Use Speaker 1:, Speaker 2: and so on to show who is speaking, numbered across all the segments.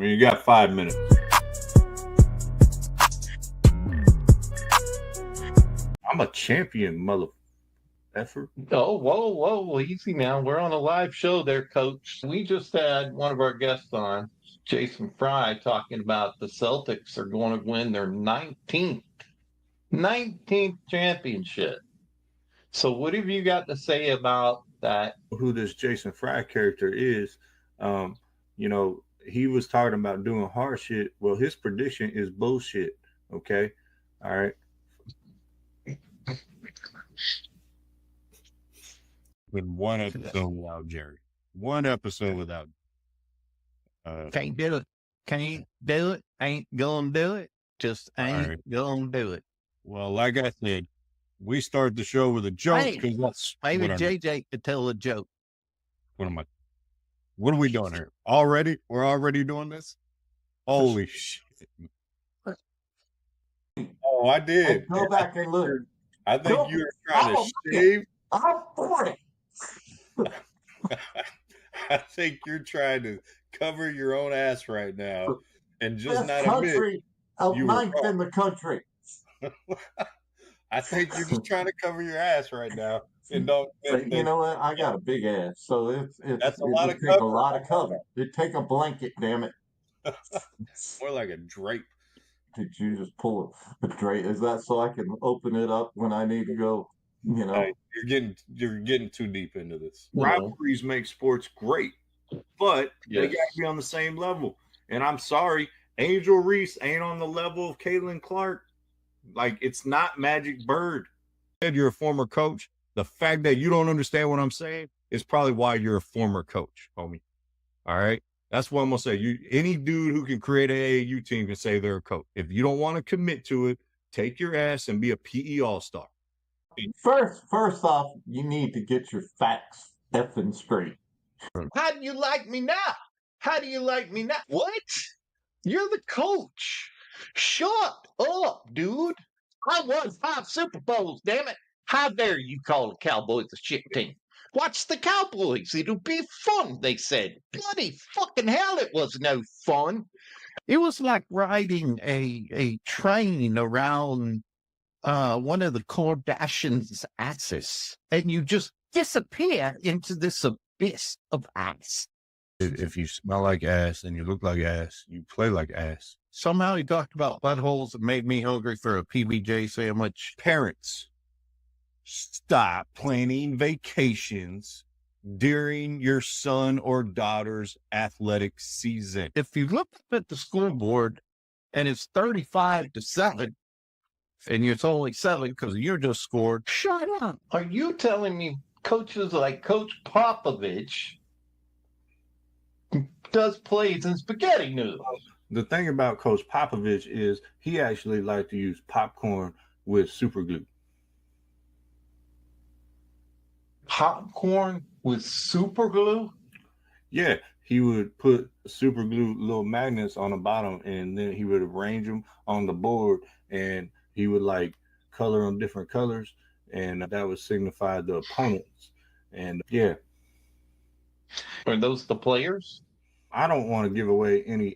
Speaker 1: mean, you got 5 minutes. I'm a champion, mother effer.
Speaker 2: Oh, whoa, easy now. We're on a live show there, Coach. We just had one of our guests on, Jason Fry, talking about the Celtics are going to win their 19th championship. So what have you got to say about that?
Speaker 1: Who this Jason Fry character is, you know, he was talking about doing hard shit. Well, his prediction is bullshit. Okay. All right.
Speaker 3: With one episode without Jerry. One episode without.
Speaker 4: Can't do it. Can't do it. Ain't gonna do it. Just ain't gonna do it.
Speaker 3: Well, like I said, we start the show with a joke because that's
Speaker 4: maybe JJ could tell a joke.
Speaker 3: What are we doing here? Already? We're already doing this? Holy shit. Oh, I did.
Speaker 5: Go back and look.
Speaker 3: I think you were trying to shave.
Speaker 5: I'm for it.
Speaker 3: I think you're trying to cover your own ass right now and just
Speaker 5: Best
Speaker 3: not admit
Speaker 5: country of
Speaker 3: you were
Speaker 5: ninth
Speaker 3: wrong.
Speaker 5: in the country.
Speaker 3: I think you're just trying to cover your ass right now. And don't.
Speaker 5: But you know what? I got a big ass, so
Speaker 3: That's a
Speaker 5: it
Speaker 3: lot
Speaker 5: would
Speaker 3: of
Speaker 5: take
Speaker 3: cover.
Speaker 5: a lot of cover. It'd take a blanket, damn it.
Speaker 3: More like a drape.
Speaker 5: Did you just pull a drape? Is that so I can open it up when I need to go? You know,
Speaker 3: Hey, you're getting too deep into this.
Speaker 1: Rivalries make sports great, but they got to be on the same level. And I'm sorry, Angel Reese ain't on the level of Caitlin Clark. Like, it's not Magic Bird.
Speaker 3: You're a former coach. The fact that you don't understand what I'm saying is probably why you're a former coach, homie. All right. That's what I'm gonna say. Any dude who can create an AAU team can say they're a coach. If you don't want to commit to it, take your ass and be a PE all-star.
Speaker 5: first off, you need to get your facts effing straight.
Speaker 2: How do you like me now? How do you like me now? What? You're the coach. Shut up, dude. I won 5 Super Bowls, damn it. How dare you call the Cowboys a shit team? Watch the Cowboys. It'll be fun, they said. Bloody fucking hell, it was no fun.
Speaker 4: It was like riding a train around one of the Kardashians' asses, and you just disappear into this abyss of ass.
Speaker 3: If you smell like ass and you look like ass, you play like ass.
Speaker 4: Somehow he talked about buttholes that made me hungry for a PBJ sandwich.
Speaker 3: Parents, stop planning vacations during your son or daughter's athletic season.
Speaker 4: If you look up at the scoreboard and it's 35-7, and it's only 7 because you just scored, shut up.
Speaker 2: Are you telling me coaches like Coach Popovich does plays in spaghetti noodles?
Speaker 1: The thing about Coach Popovich is he actually liked to use popcorn with super glue.
Speaker 2: Popcorn with super glue?
Speaker 1: Yeah, he would put super glue little magnets on the bottom, and then he would arrange them on the board, and he would like color them different colors, and that would signify the opponents. And yeah.
Speaker 2: Are those the players?
Speaker 1: I don't want to give away any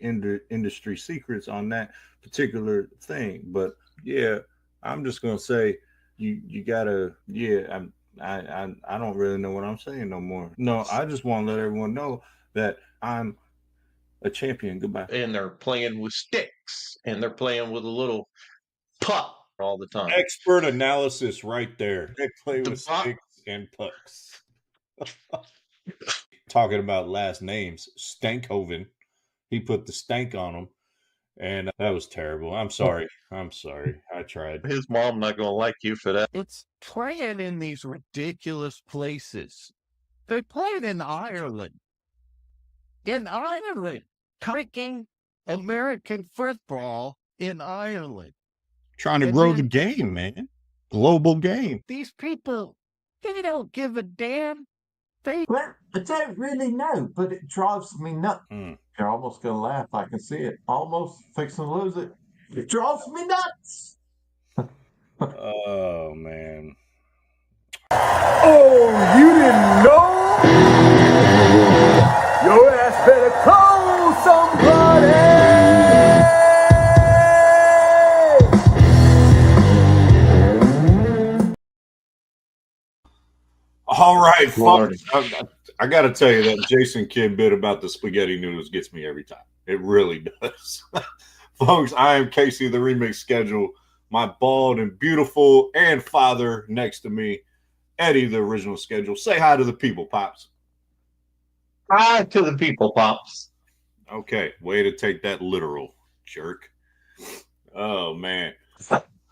Speaker 1: industry secrets on that particular thing, but yeah, I'm just gonna say you gotta. Yeah, I don't really know what I'm saying no more. No, I just want to let everyone know that I'm a champion. Goodbye.
Speaker 2: And they're playing with sticks, and they're playing with a little puck all the time.
Speaker 3: Expert analysis right there. They play with sticks and pucks. Talking about last names, Stankhoven. He put the stank on him, and that was terrible. I'm sorry. I tried.
Speaker 2: His mom not going to like you for that.
Speaker 4: It's playing in these ridiculous places. They played in Ireland. Kicking American football in Ireland.
Speaker 3: Trying to grow the game, man. Global game.
Speaker 4: These people, they don't give a damn.
Speaker 5: Well, I don't really know, but it drives me nuts. You're almost going to laugh. I can see it. Almost fixing to lose it. It drives me nuts.
Speaker 3: Oh, man.
Speaker 6: Oh, you didn't know? Your ass better call somebody.
Speaker 1: right,
Speaker 2: Lordy.
Speaker 1: folks. I got to tell you that Jason Kidd bit about the spaghetti noodles gets me every time. It really does. Folks, I am Casey, the Remix Schedule. My bald and beautiful and father next to me, Eddie, the original schedule. Say hi to the people, Pops.
Speaker 2: Hi to the people, Pops.
Speaker 1: Okay, way to take that literal, jerk. Oh, man.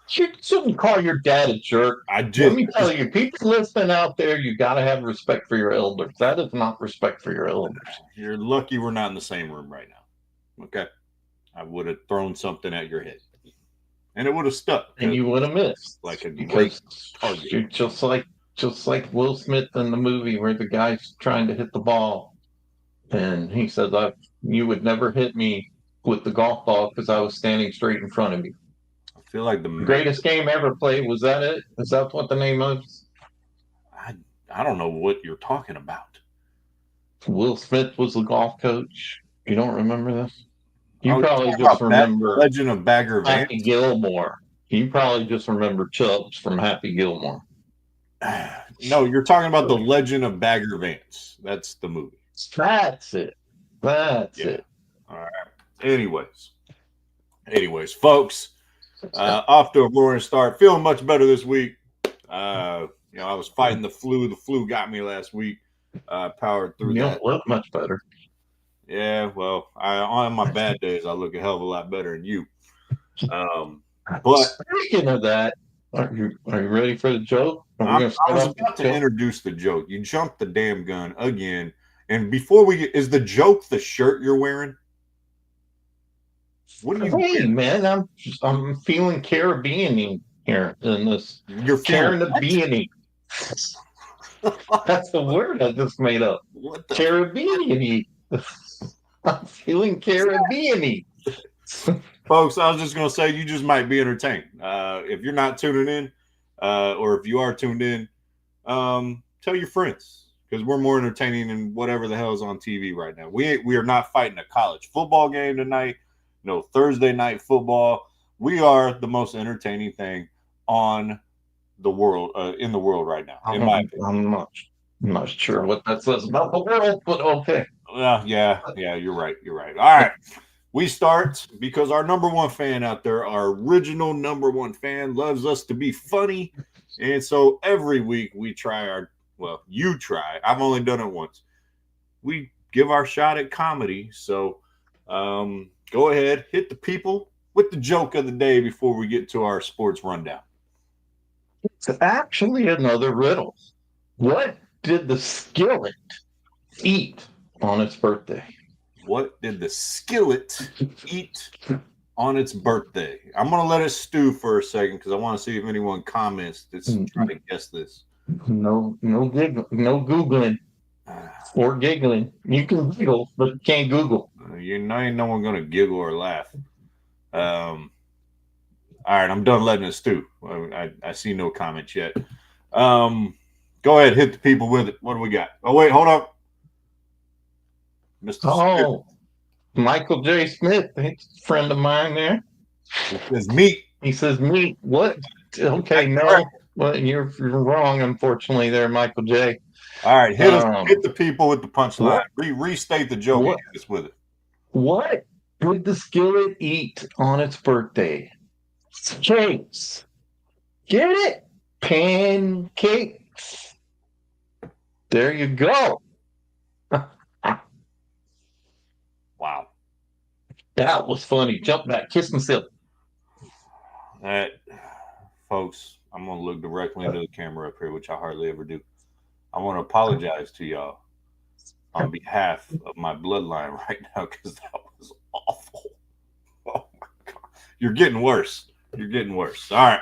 Speaker 2: You shouldn't call your dad a jerk. Let me tell you, people listening out there, you got to have respect for your elders. That is not respect for your elders.
Speaker 1: You're lucky we're not in the same room right now. Okay? I would have thrown something at your head. And it would have stuck.
Speaker 2: And you would have missed.
Speaker 1: Like a
Speaker 2: because
Speaker 1: target.
Speaker 2: You're just like Will Smith in the movie where the guy's trying to hit the ball. And he says, you would never hit me with the golf ball because I was standing straight in front of you.
Speaker 1: I feel like the
Speaker 2: greatest game ever played. Was that it? Is that what the name was?
Speaker 1: I don't know what you're talking about.
Speaker 2: Will Smith was the golf coach. You don't remember this? You probably just remember
Speaker 1: Legend of Bagger Vance.
Speaker 2: Happy Gilmore. You probably just remember Chubbs from Happy Gilmore.
Speaker 1: No, you're talking about the Legend of Bagger Vance. That's the movie.
Speaker 2: That's it. That's it.
Speaker 1: All right. Anyways, folks, off to a roaring start. Feeling much better this week. I was fighting the flu. The flu got me last week. Powered through that.
Speaker 2: You don't look much better.
Speaker 1: Yeah, well, on my bad days, I look a hell of a lot better than you. But
Speaker 2: speaking of that, are you ready for the joke?
Speaker 1: I was about to introduce the joke. You jumped the damn gun again. And before we get, is the joke the shirt you're wearing? What are you wearing?
Speaker 2: Man, I'm feeling Caribbean here in this.
Speaker 1: You're
Speaker 2: Caribbean. That's the word I just made up. Caribbean. I'm feeling Caribbean.
Speaker 1: Folks, I was just going to say, you just might be entertained. If you're not tuning in, or if you are tuned in, tell your friends, because we're more entertaining than whatever the hell is on TV right now. We are not fighting a college football game tonight. No Thursday night football. We are the most entertaining thing on the world, in the world right now.
Speaker 2: I'm not sure what that says about the world, but okay.
Speaker 1: Yeah, you're right. All right. We start because our number one fan out there, our original number one fan, loves us to be funny. And so every week we try you try. I've only done it once. We give our shot at comedy. So go ahead, hit the people with the joke of the day before we get to our sports rundown.
Speaker 2: It's actually another riddle. What did the skillet eat on its birthday?
Speaker 1: What did the skillet eat on its birthday? I'm going to let it stew for a second because I want to see if anyone comments that's trying to guess this.
Speaker 2: No Googling or giggling. You can giggle, but you can't Google.
Speaker 1: Ain't no one going to giggle or laugh. All right, I'm done letting it stew. I see no comments yet. Go ahead, hit the people with it. What do we got? Oh, wait, hold up. Mr. Smith.
Speaker 2: Michael J. Smith, a friend of mine there.
Speaker 1: He says meat.
Speaker 2: He says meat. What? Okay, no. Well, you're wrong, unfortunately, there, Michael J.
Speaker 1: All right, hit the people with the punchline. Restate the joke and hit us with it.
Speaker 2: What did the skillet eat on its birthday? Cakes. Get it? Pancakes. There you go.
Speaker 1: Wow.
Speaker 2: That was funny. Jump back. Kiss myself.
Speaker 1: That, folks, I'm going to look directly into the camera up here, which I hardly ever do. I want to apologize to y'all on behalf of my bloodline right now because that was awful. Oh, my God. You're getting worse. All right.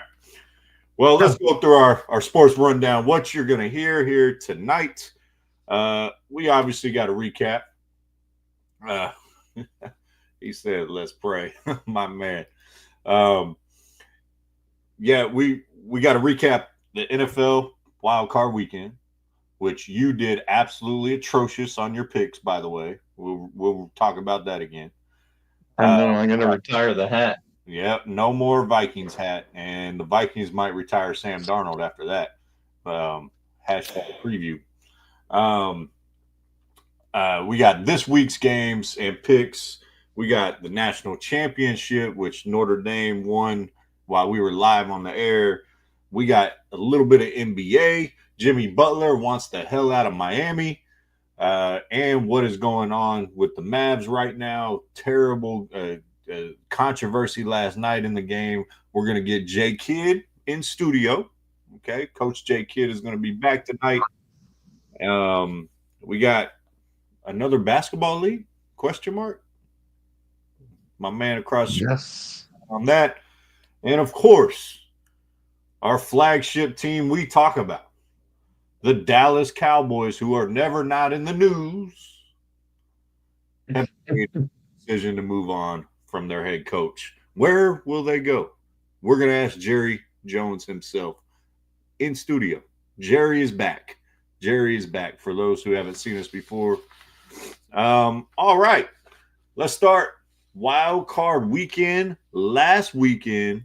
Speaker 1: Well, let's go through our sports rundown. What you're going to hear here tonight. We obviously got a recap. He said, let's pray. My man. Yeah, we got to recap the NFL wild card weekend, which you did absolutely atrocious on your picks, by the way. We'll talk about that again.
Speaker 2: I'm going to retire the hat.
Speaker 1: Yep, no more Vikings hat, and the Vikings might retire Sam Darnold after that. Hashtag preview. We got this week's games and picks. We got the national championship, which Notre Dame won while we were live on the air. We got a little bit of NBA. Jimmy Butler wants the hell out of Miami. And what is going on with the Mavs right now. Terrible controversy last night in the game. We're going to get J Kidd in studio. Okay. Coach J Kidd is going to be back tonight. We got another basketball league? Question mark. My man across
Speaker 4: Yes.
Speaker 1: on that. And of course, our flagship team we talk about, the Dallas Cowboys, who are never not in the news, have made a decision to move on from their head coach. Where will they go? We're going to ask Jerry Jones himself in studio. Jerry is back. Jerry is back for those who haven't seen us before. All right. Let's start wild card weekend. Last weekend,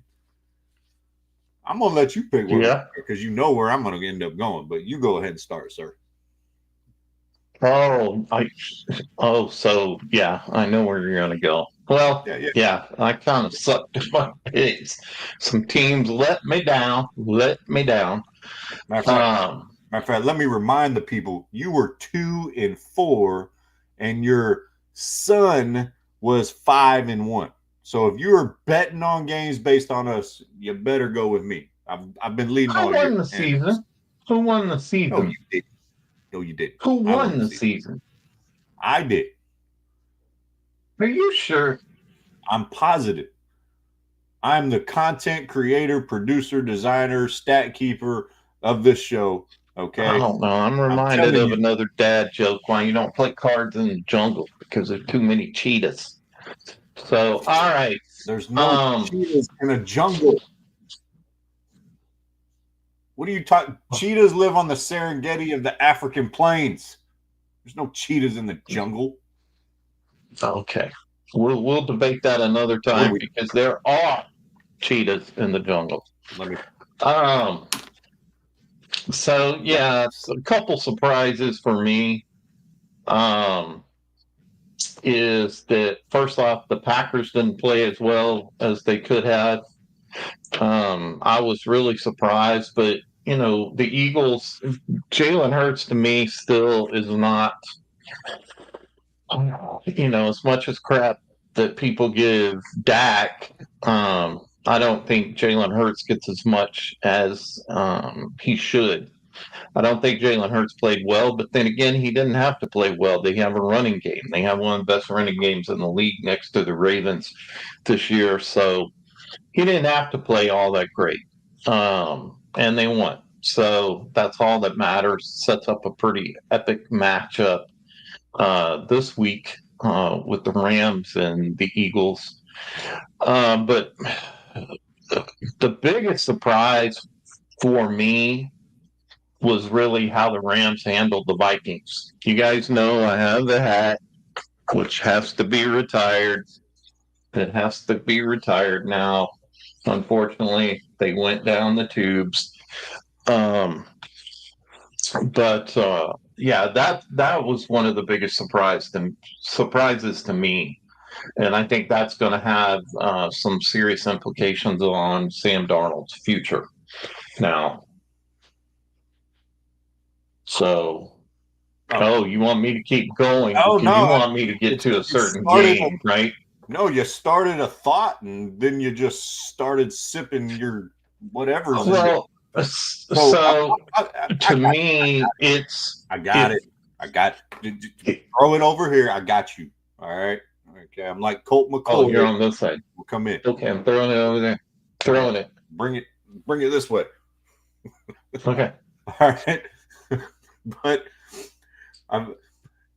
Speaker 1: I'm going to let you pick where because you know where I'm going to end up going, but you go ahead and start, sir.
Speaker 2: So I know where you're gonna go. Well, I kind of sucked at my picks. Some teams let me down.
Speaker 1: Matter of fact, let me remind the people, you were 2-4, and your son was 5-1. So if you were betting on games based on us, you better go with me. I've been leading all year.
Speaker 2: Who won the season? Who won the season?
Speaker 1: No, you did. No, you did.
Speaker 2: Who won the season?
Speaker 1: I did.
Speaker 2: Are you sure?
Speaker 1: I'm positive. I'm the content creator, producer, designer, stat keeper of this show. Okay.
Speaker 2: I don't know. I'm reminded of another dad joke why you don't play cards in the jungle because there's too many cheetahs. So, all right.
Speaker 1: There's no cheetahs in a jungle. What are you talking? Cheetahs live on the Serengeti of the African plains. There's no cheetahs in the jungle.
Speaker 2: Okay. We'll debate that another time because there are cheetahs in the jungle. So it's a couple surprises for me. Is that first off, the Packers didn't play as well as they could have. I was really surprised, but the Eagles, Jalen Hurts to me still is not, as much as crap that people give Dak. I don't think Jalen Hurts gets as much as he should. I don't think Jalen Hurts played well, but then again, he didn't have to play well. They have a running game. They have one of the best running games in the league next to the Ravens this year. So he didn't have to play all that great. And they won. So that's all that matters. Sets up a pretty epic matchup this week with the Rams and the Eagles. But the biggest surprise for me was really how the Rams handled the Vikings. You guys know I have the hat, which has to be retired. It has to be retired now. Unfortunately, they went down the tubes. That was one of the biggest surprises to me. And I think that's going to have some serious implications on Sam Darnold's future now. So, you want me to keep going?
Speaker 1: Oh, no.
Speaker 2: You want me to get to a certain game, right?
Speaker 1: No, you started a thought and then you just started sipping your whatever.
Speaker 2: Well, to me, it's...
Speaker 1: I got it. Throw it over here. I got you. All right. Okay. I'm like Colt McCoy.
Speaker 2: Oh, you're on this side.
Speaker 1: We'll come in.
Speaker 2: Okay, I'm throwing it over there. Throwing it.
Speaker 1: Bring it this way.
Speaker 2: Okay.
Speaker 1: All right. But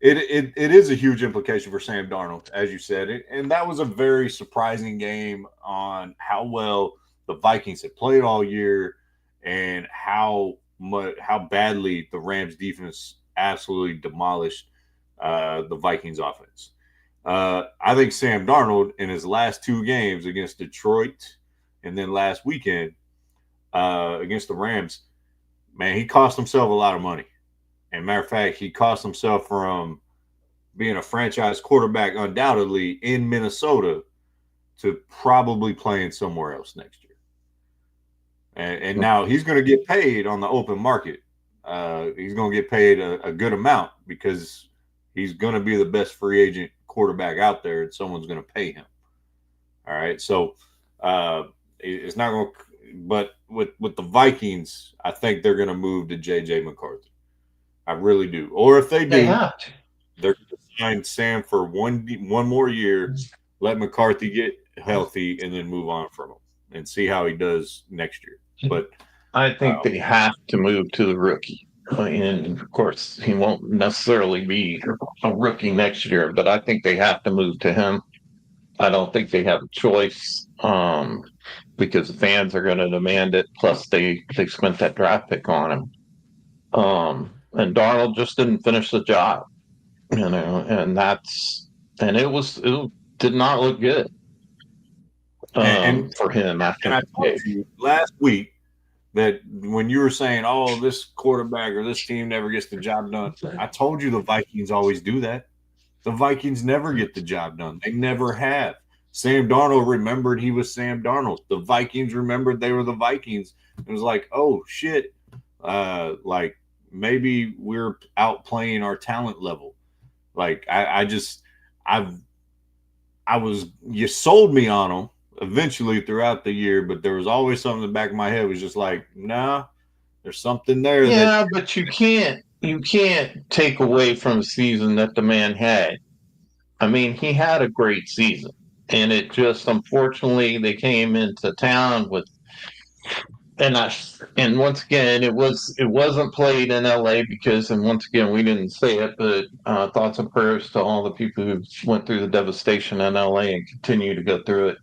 Speaker 1: it is a huge implication for Sam Darnold, as you said. And that was a very surprising game on how well the Vikings had played all year and how badly the Rams defense absolutely demolished the Vikings offense. I think Sam Darnold in his last two games against Detroit and then last weekend against the Rams, man, he cost himself a lot of money.
Speaker 3: And matter of fact, he cost himself from being a franchise quarterback undoubtedly in Minnesota to probably playing somewhere else next year. And now he's going to get paid on the open market. He's going to get paid a good amount because he's going to be the best free agent quarterback out there, and someone's going to pay him. All right, so it's not going to. But with the Vikings, I think they're going to move to JJ McCarthy. I really do. Or if they do,
Speaker 2: have to.
Speaker 3: they're going to sign Sam for one more year, let McCarthy get healthy, and then move on from him and see how he does next year. But
Speaker 2: I think they have to move to the rookie. And of course, he won't necessarily be a rookie next year, but I think they have to move to him. I don't think they have a choice because the fans are going to demand it. Plus, they spent that draft pick on him. And Darnold just didn't finish the job, and it did not look good for him after.
Speaker 3: And I told you last week that when you were saying, "Oh, this quarterback or this team never gets the job done," I told you the Vikings always do that. The Vikings never get the job done. They never have. Sam Darnold remembered he was Sam Darnold. The Vikings remembered they were the Vikings. It was like, oh shit, like maybe we're outplaying our talent level. Like you sold me on them eventually throughout the year, but there was always something in the back of my head was just like, nah, there's something there.
Speaker 2: Yeah, but you can't take away from a season that the man had. I mean, he had a great season, and it just unfortunately they came into town with, and once again it wasn't played in LA because, and once again we didn't say it, but thoughts and prayers to all the people who went through the devastation in LA and continue to go through it.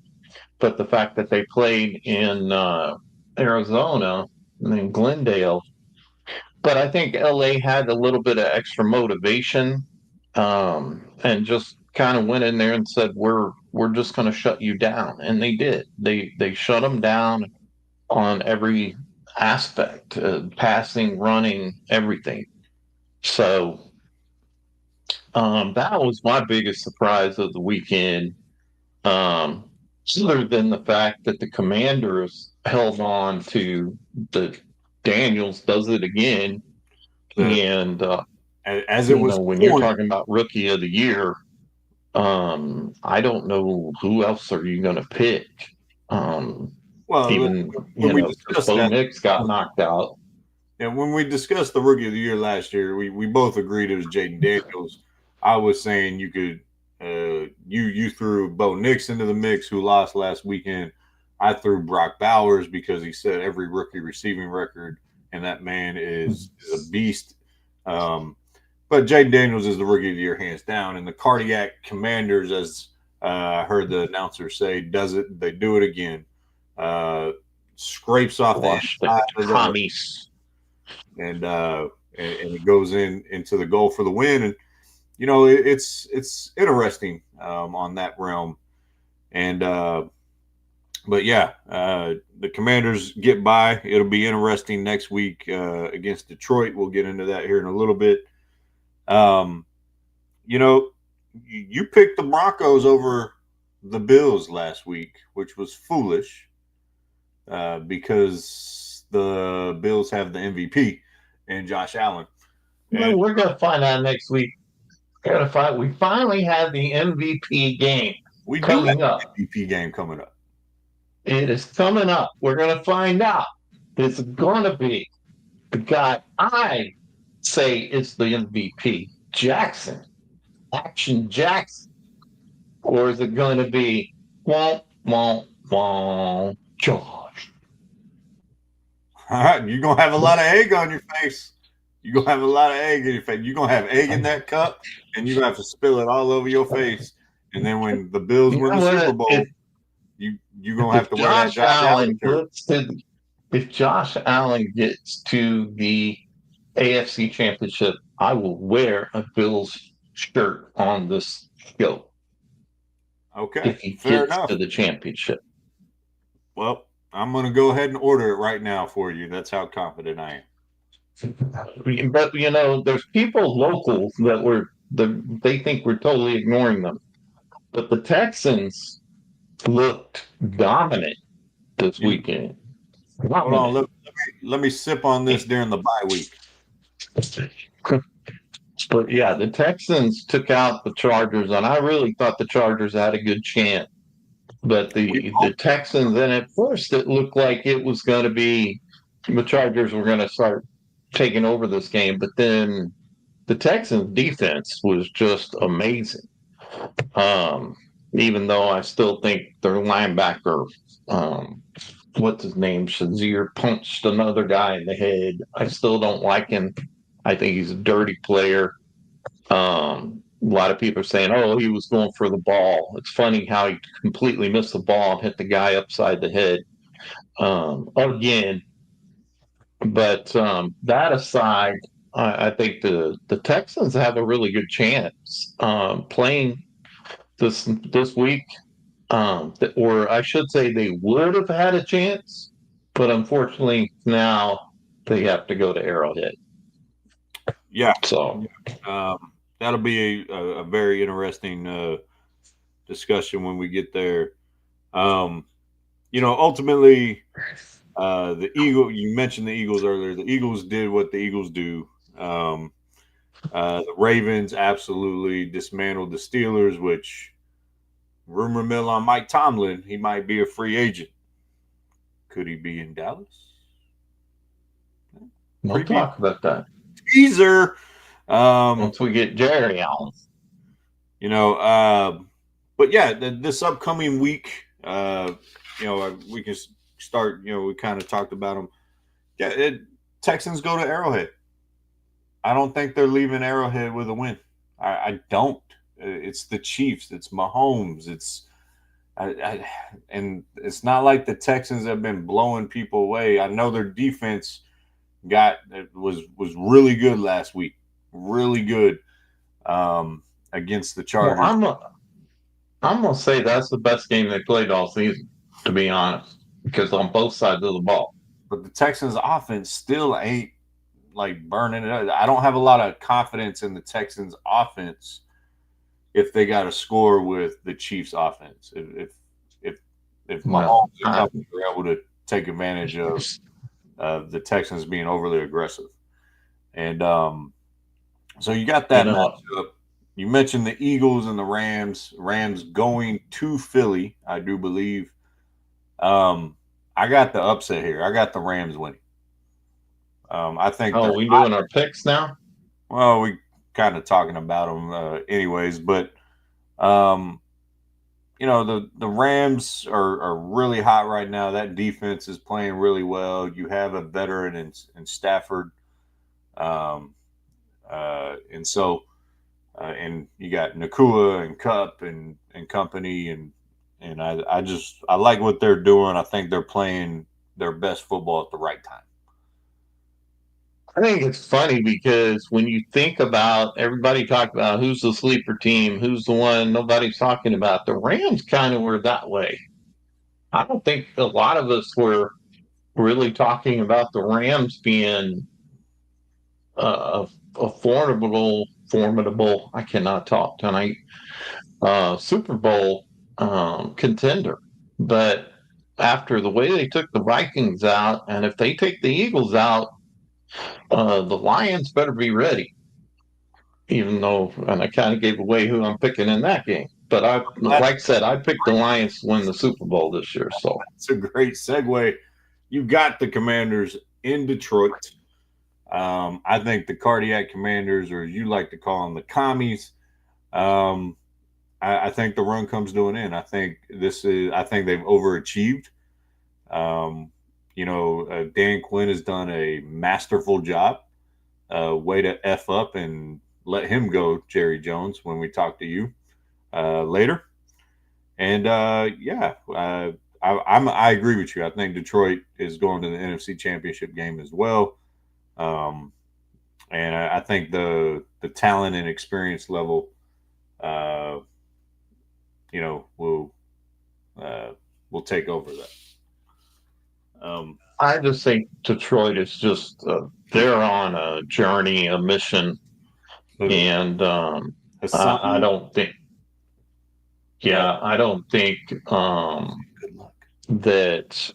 Speaker 2: But the fact that they played in Arizona and in Glendale, but I think LA had a little bit of extra motivation, and just kind of went in there and said, "We're just going to shut you down," and they did. They shut them down on every aspect, passing, running, everything. So that was my biggest surprise of the weekend. Other than the fact that the Commanders held on to the Daniels does it again. And
Speaker 3: as it was
Speaker 2: when you're talking about rookie of the year, I don't know who else are you going to pick.
Speaker 3: Well,
Speaker 2: even
Speaker 3: when we discussed
Speaker 2: Bo
Speaker 3: that,
Speaker 2: Nix got knocked out.
Speaker 3: And when we discussed the rookie of the year last year, we both agreed it was Jaden Daniels. I was saying you could you threw Bo Nix into the mix, who lost last weekend. I threw Brock Bowers because he set every rookie receiving record, and that man is a beast. But Jaden Daniels is the rookie of the year, hands down. And the Cardiac Commanders, as I heard the announcer say, they do it again. Scrapes off the
Speaker 2: commies.
Speaker 3: And it goes into the goal for the win. And you know, it's interesting on that realm. And but yeah, the Commanders get by. It'll be interesting next week against Detroit. We'll get into that here in a little bit. You know, you picked the Broncos over the Bills last week, which was foolish because the Bills have the MVP and Josh Allen.
Speaker 2: Well, we're going to find out next week. We finally have the MVP game coming up.
Speaker 3: MVP game coming up.
Speaker 2: It is coming up. We're going to find out. It's going to be the guy I say is the MVP, Jackson, Action Jackson, or is it going to be Josh?
Speaker 3: All right, you're gonna have a lot of egg on your face. You're gonna have a lot of egg in your face. You're gonna have egg in that cup, and you're gonna have to spill it all over your face. And then when the Bills win the Super Bowl, you're gonna have to wear that Josh Allen shirt.
Speaker 2: If Josh Allen gets to the AFC Championship, I will wear a Bills shirt on this show.
Speaker 3: Okay,
Speaker 2: if he gets to the championship.
Speaker 3: Well, I'm going to go ahead and order it right now for you. That's how confident I am.
Speaker 2: But there's people local they think we're totally ignoring them. But the Texans looked dominant this weekend.
Speaker 1: Hold on,
Speaker 2: Dominant.
Speaker 1: let me sip on this during the bye week.
Speaker 2: But yeah, the Texans took out the Chargers, and I really thought the Chargers had a good chance. But the Texans, and at first it looked like it was going to be the Chargers were going to start taking over this game, but then the Texans defense was just amazing. Even though I still think their linebacker, what's his name, Shazier, punched another guy in the head. I still don't like him. I think he's a dirty player. A lot of people are saying, "Oh, he was going for the ball." It's funny how he completely missed the ball and hit the guy upside the head again. But that aside, I think the Texans have a really good chance playing this week. Or I should say, they would have had a chance, but unfortunately now they have to go to Arrowhead.
Speaker 1: Yeah.
Speaker 2: So
Speaker 1: that'll be a very interesting discussion when we get there. Ultimately, the Eagle. You mentioned the Eagles earlier. The Eagles did what the Eagles do. The Ravens absolutely dismantled the Steelers, which rumor mill on Mike Tomlin, he might be a free agent. Could he be in Dallas?
Speaker 2: we'll talk about that.
Speaker 1: Teaser.
Speaker 2: Once we get Jerry on.
Speaker 1: But yeah, this upcoming week, we can start. We kind of talked about them. Yeah, Texans go to Arrowhead. I don't think they're leaving Arrowhead with a win. I don't. It's the Chiefs. It's Mahomes. And it's not like the Texans have been blowing people away. I know their defense was really good last week. Really good against the Chargers.
Speaker 2: Well, I'm gonna say that's the best game they played all season, to be honest, because on both sides of the ball.
Speaker 1: But the Texans' offense still ain't like burning it up. I don't have a lot of confidence in the Texans' offense if they got to score with the Chiefs' offense. If Mahomes are able to take advantage of the Texans being overly aggressive, and so you got that matchup. You mentioned the Eagles and the Rams. Rams going to Philly, I do believe. I got the upset here. I got the Rams winning. I think.
Speaker 2: Oh, we doing our picks now?
Speaker 1: Well, we kind of talking about them anyways, but the Rams are really hot right now. That defense is playing really well. You have a veteran in Stafford, and so and you got Nakua and Cup and company, and I like what they're doing. I think they're playing their best football at the right time.
Speaker 2: I think it's funny because when you think about everybody talk about who's the sleeper team, who's the one nobody's talking about, the Rams kind of were that way. I don't think a lot of us were really talking about the Rams being a formidable, I cannot talk tonight, Super Bowl contender. But after the way they took the Vikings out, and if they take the Eagles out, the Lions better be ready. Even though, and I kind of gave away who I'm picking in that game. But like I said, I picked the Lions to win the Super Bowl this year. So
Speaker 1: it's a great segue. You got the Commanders in Detroit. I think the Cardiac Commanders, or you like to call them the Commies, I think the run comes to an end. I think they've overachieved. Dan Quinn has done a masterful job. Way to F up and let him go, Jerry Jones, when we talk to you later. And I agree with you. I think Detroit is going to the NFC Championship game as well. And I think the talent and experience level, will take over that.
Speaker 2: I just think Detroit is just they're on a journey, a mission, and I don't think. Yeah, I don't think
Speaker 1: Good luck.
Speaker 2: that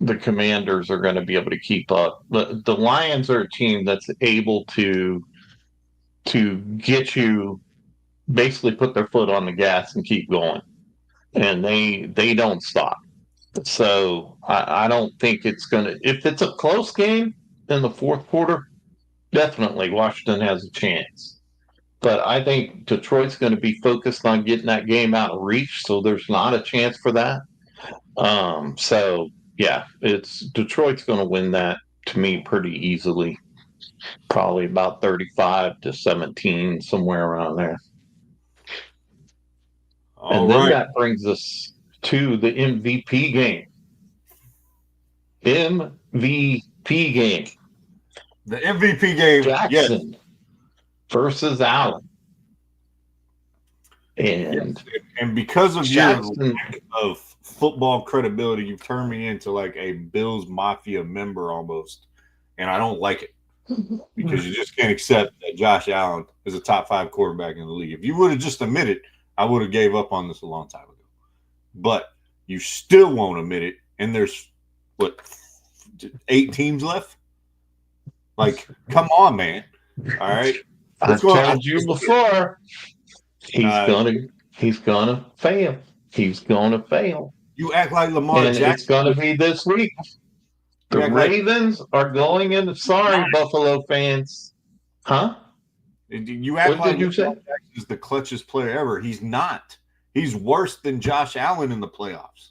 Speaker 2: the Commanders are going to be able to keep up. The Lions are a team that's able to get you basically put their foot on the gas and keep going, and they don't stop. So I don't think it's going to. If it's a close game in the fourth quarter, definitely Washington has a chance. But I think Detroit's going to be focused on getting that game out of reach, so there's not a chance for that. So yeah, it's Detroit's going to win that to me pretty easily, probably about 35-17, somewhere around there.
Speaker 1: All
Speaker 2: And then
Speaker 1: right.
Speaker 2: that brings us to the MVP game. MVP game.
Speaker 1: The MVP game.
Speaker 2: Jackson versus Allen.
Speaker 1: And because of
Speaker 2: Jackson,
Speaker 1: your lack of football credibility, you've turned me into like a Bills Mafia member almost. And I don't like it because you just can't accept that Josh Allen is a top 5 quarterback in the league. If you would have just admitted, I would have gave up on this a long time ago. But you still won't admit it. And there's, 8 teams left? Like, come on, man. All right.
Speaker 2: I've told you before. He's gonna fail. He's gonna fail.
Speaker 1: You act like Lamar
Speaker 2: and
Speaker 1: Jackson.
Speaker 2: It's gonna be this week. The Ravens are going into. Sorry, Buffalo fans. Huh?
Speaker 1: You act
Speaker 2: what
Speaker 1: like
Speaker 2: did you say?
Speaker 1: Lamar Jackson is the clutchest player ever. He's not. He's worse than Josh Allen in the playoffs.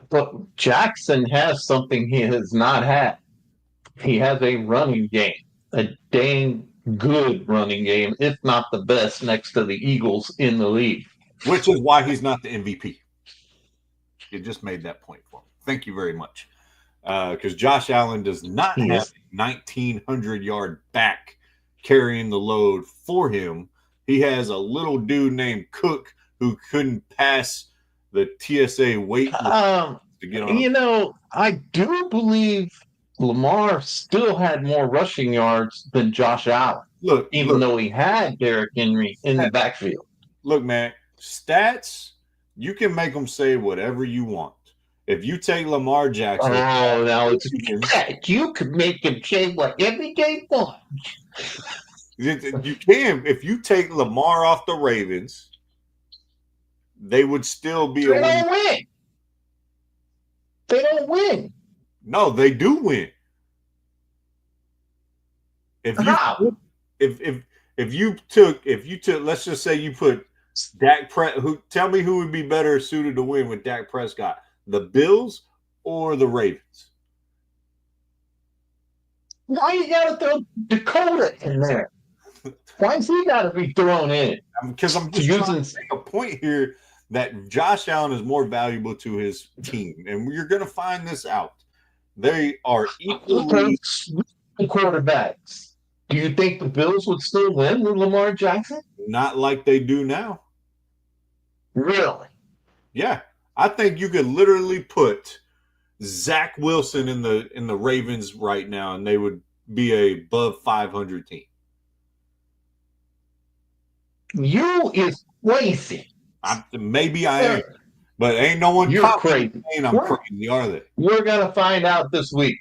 Speaker 2: But Jackson has something he has not had. He has a running game, a dang good running game, if not the best, next to the Eagles in the league.
Speaker 1: Which is why he's not the MVP. You just made that point for me. Thank you very much. Because Josh Allen does not have a 1,900-yard back carrying the load for him. He has a little dude named Cook who couldn't pass the TSA weight to get on.
Speaker 2: I do believe Lamar still had more rushing yards than Josh Allen. Even though he had Derrick Henry in the backfield.
Speaker 1: Look, man, stats, you can make them say whatever you want. If you take Lamar Jackson,
Speaker 2: you can make him say whatever they want.
Speaker 1: You can. If you take Lamar off the Ravens, they would still be
Speaker 2: a win. Don't win. They don't win.
Speaker 1: No, they do win. If you took, let's just say you put Dak tell me who would be better suited to win with Dak Prescott, the Bills or the Ravens?
Speaker 2: Why you gotta throw Dakota in there? Why's he gotta be thrown in?
Speaker 1: Because I'm just trying to make a point here that Josh Allen is more valuable to his team, and you're going to find this out. They are equally
Speaker 2: quarterbacks. Do you think the Bills would still win with Lamar Jackson?
Speaker 1: Not like they do now.
Speaker 2: Really?
Speaker 1: Yeah, I think you could literally put Zach Wilson in the Ravens right now, and they would be a above 500 team.
Speaker 2: You is crazy.
Speaker 1: Maybe I am, but ain't no one
Speaker 2: crazy.
Speaker 1: I'm crazy, are they?
Speaker 2: We're gonna find out this week.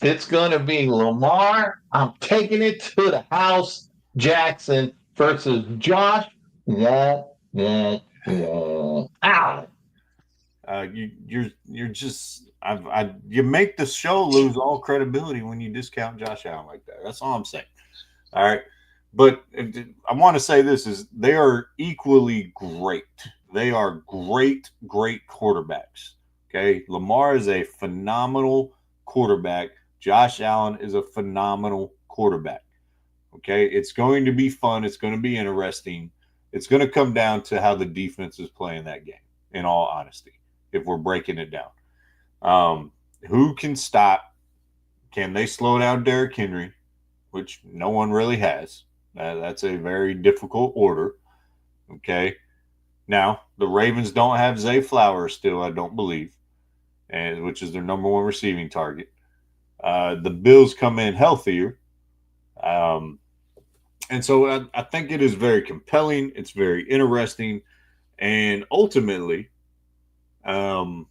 Speaker 2: It's gonna be Lamar. I'm taking it to the house. Jackson versus Josh. Ow.
Speaker 1: You're just you make the show lose all credibility when you discount Josh Allen like that. That's all I'm saying. All right. But I want to say this is they are equally great. They are great quarterbacks. Okay. Lamar is a phenomenal quarterback. Josh Allen is a phenomenal quarterback. Okay. It's going to be fun. It's going to be interesting. It's going to come down to how the defense is playing that game, in all honesty, if we're breaking it down. Who can stop? Can they slow down Derrick Henry, which no one really has? That's a very difficult order. Okay. Now, the Ravens don't have Zay Flowers still, I don't believe, which is their number 1 receiving target. The Bills come in healthier. And so I think it is very compelling. It's very interesting. And ultimately, I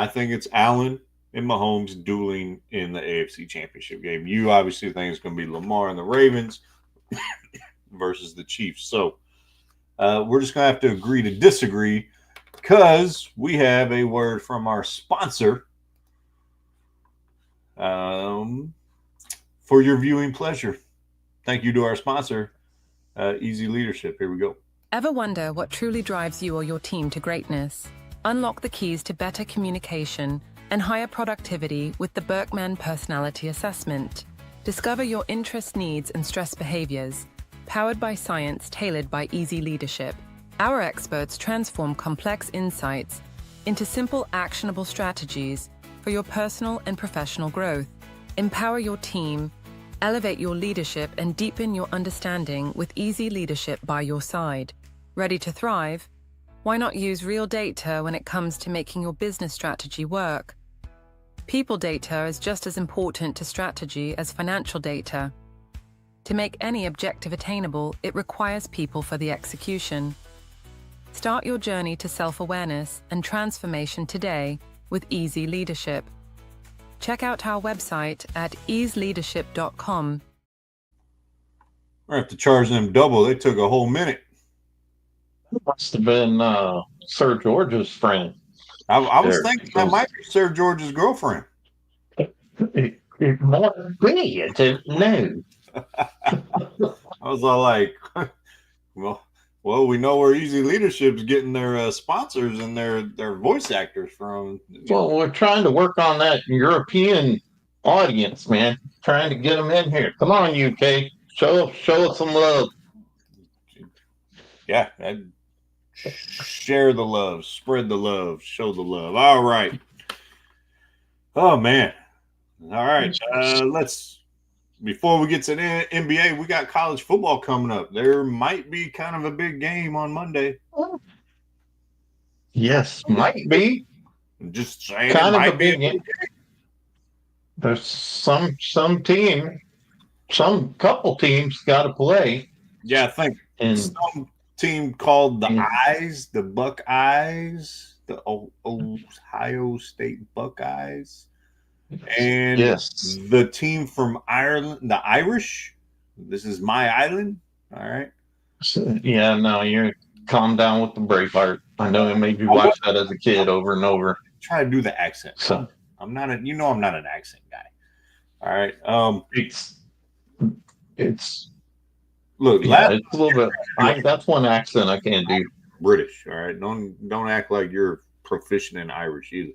Speaker 1: think it's Allen and Mahomes dueling in the AFC Championship game. You obviously think it's going to be Lamar and the Ravens versus the Chiefs. So we're just going to have to agree to disagree because we have a word from our sponsor for your viewing pleasure. Thank you to our sponsor, Easy Leadership. Here we go.
Speaker 6: Ever wonder what truly drives you or your team to greatness? Unlock the keys to better communication and higher productivity with the Berkman Personality Assessment. Discover your interests, needs, and stress behaviors. Powered by science, tailored by Easy Leadership. Our experts transform complex insights into simple, actionable strategies for your personal and professional growth. Empower your team, elevate your leadership, and deepen your understanding with Easy Leadership by your side. Ready to thrive? Why not use real data when it comes to making your business strategy work? People data is just as important to strategy as financial data. To make any objective attainable, it requires people for the execution. Start your journey to self-awareness and transformation today with Easy Leadership. Check out our website at easeleadership.com.
Speaker 1: We're going to have to charge them double. They took a whole minute.
Speaker 2: Must have been Sir George's friend.
Speaker 1: I was thinking that might be Sir George's girlfriend.
Speaker 2: It might be. I don't know.
Speaker 1: I was all like, well, we know where Easy Leadership's getting their sponsors and their voice actors from.
Speaker 2: Well, we're trying to work on that European audience, man. Trying to get them in here. Come on, UK. Show us some love.
Speaker 1: Yeah. Share the love, spread the love, show the love. All right. Oh, man. All right. Before we get to the NBA, we got college football coming up. There might be kind of a big game on Monday.
Speaker 2: Yes, might be.
Speaker 1: I'm just saying
Speaker 2: Kind
Speaker 1: it
Speaker 2: of
Speaker 1: might
Speaker 2: a
Speaker 1: be
Speaker 2: big game. There's some team, couple teams got to play.
Speaker 1: Yeah, I think some team called the Eyes, the Buckeyes, the Ohio State Buckeyes. And the team from Ireland, the Irish. This is my island. All right.
Speaker 2: So, yeah, no, you calm down with the Braveheart. I know it made you watch that as a kid over and over.
Speaker 1: Try to do the accent.
Speaker 2: So
Speaker 1: I'm not I'm not an accent guy. All right.
Speaker 2: It's
Speaker 1: look,
Speaker 2: it's a little bit. That's one accent I can't do.
Speaker 1: British. All right. Don't act like you're proficient in Irish either.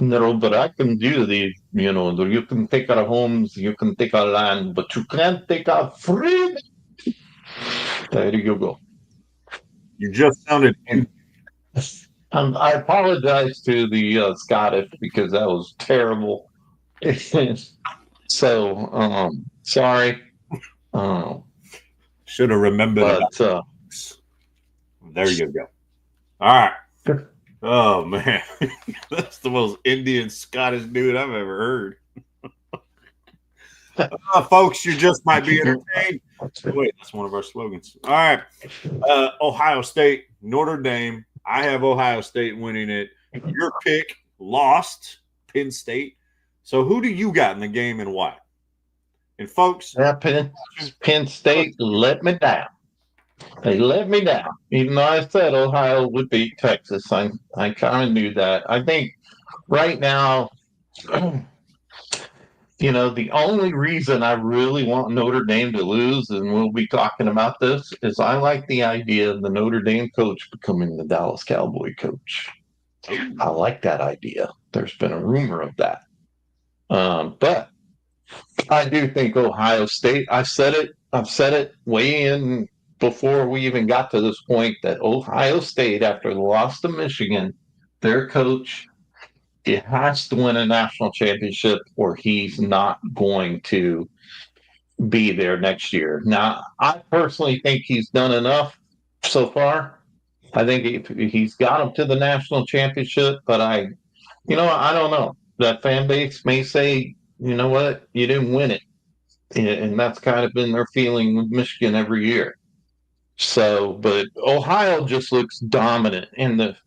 Speaker 2: No, but I can do you can take our homes, you can take our land, but you can't take our freedom. There you go.
Speaker 1: You just sounded.
Speaker 2: I apologize to the Scottish because that was terrible. So, sorry.
Speaker 1: Should have remembered.
Speaker 2: But
Speaker 1: there you go. All right. Oh man, that's the most Indian Scottish dude I've ever heard. Folks, you just might be entertained. Wait, that's one of our slogans. All right, Ohio State, Notre Dame. I have Ohio State winning it. Your pick lost, Penn State. So who do you got in the game and why? And folks,
Speaker 2: Penn State let me down. They let me down. Even though I said Ohio would beat Texas, I kind of knew that. I think right now, the only reason I really want Notre Dame to lose, and we'll be talking about this, is I like the idea of the Notre Dame coach becoming the Dallas Cowboy coach. I like that idea. There's been a rumor of that. But I do think Ohio State, I've said it way in before we even got to this point, that Ohio State, after the loss to Michigan, their coach, it has to win a national championship or he's not going to be there next year. Now, I personally think he's done enough so far. I think he's got them to the national championship, but I don't know. that fan base may say, you know what, you didn't win it. And that's kind of been their feeling with Michigan every year. So, but Ohio just looks dominant and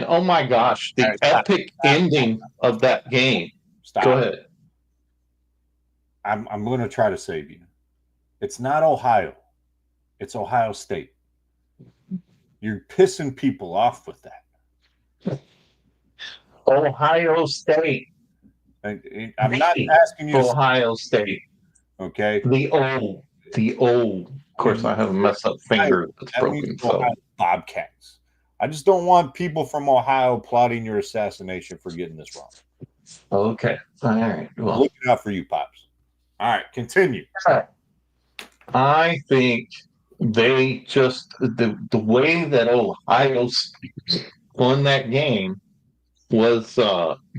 Speaker 2: oh my gosh, the epic ending of that game.
Speaker 1: Stop.
Speaker 2: Go ahead.
Speaker 1: I'm going to try to save you. It's not Ohio. It's Ohio State. You're pissing people off with that.
Speaker 2: Ohio State.
Speaker 1: I'm not asking you.
Speaker 2: Ohio State.
Speaker 1: Okay.
Speaker 2: The old. Of course, I have a messed up finger that's broken. So.
Speaker 1: Bobcats. I just don't want people from Ohio plotting your assassination for getting this wrong.
Speaker 2: Okay. All right. Well,
Speaker 1: looking out for you, Pops. All right, continue.
Speaker 2: I think they just the way that Ohio won that game was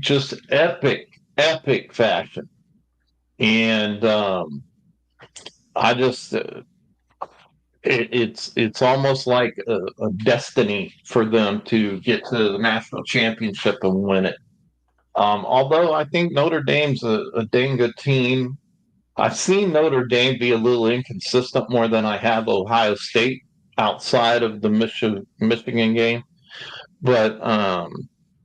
Speaker 2: just epic fashion, and I just it's almost like a destiny for them to get to the national championship and win it. Although I think Notre Dame's a dang good team. I've seen Notre Dame be a little inconsistent more than I have Ohio State outside of the Michigan game. But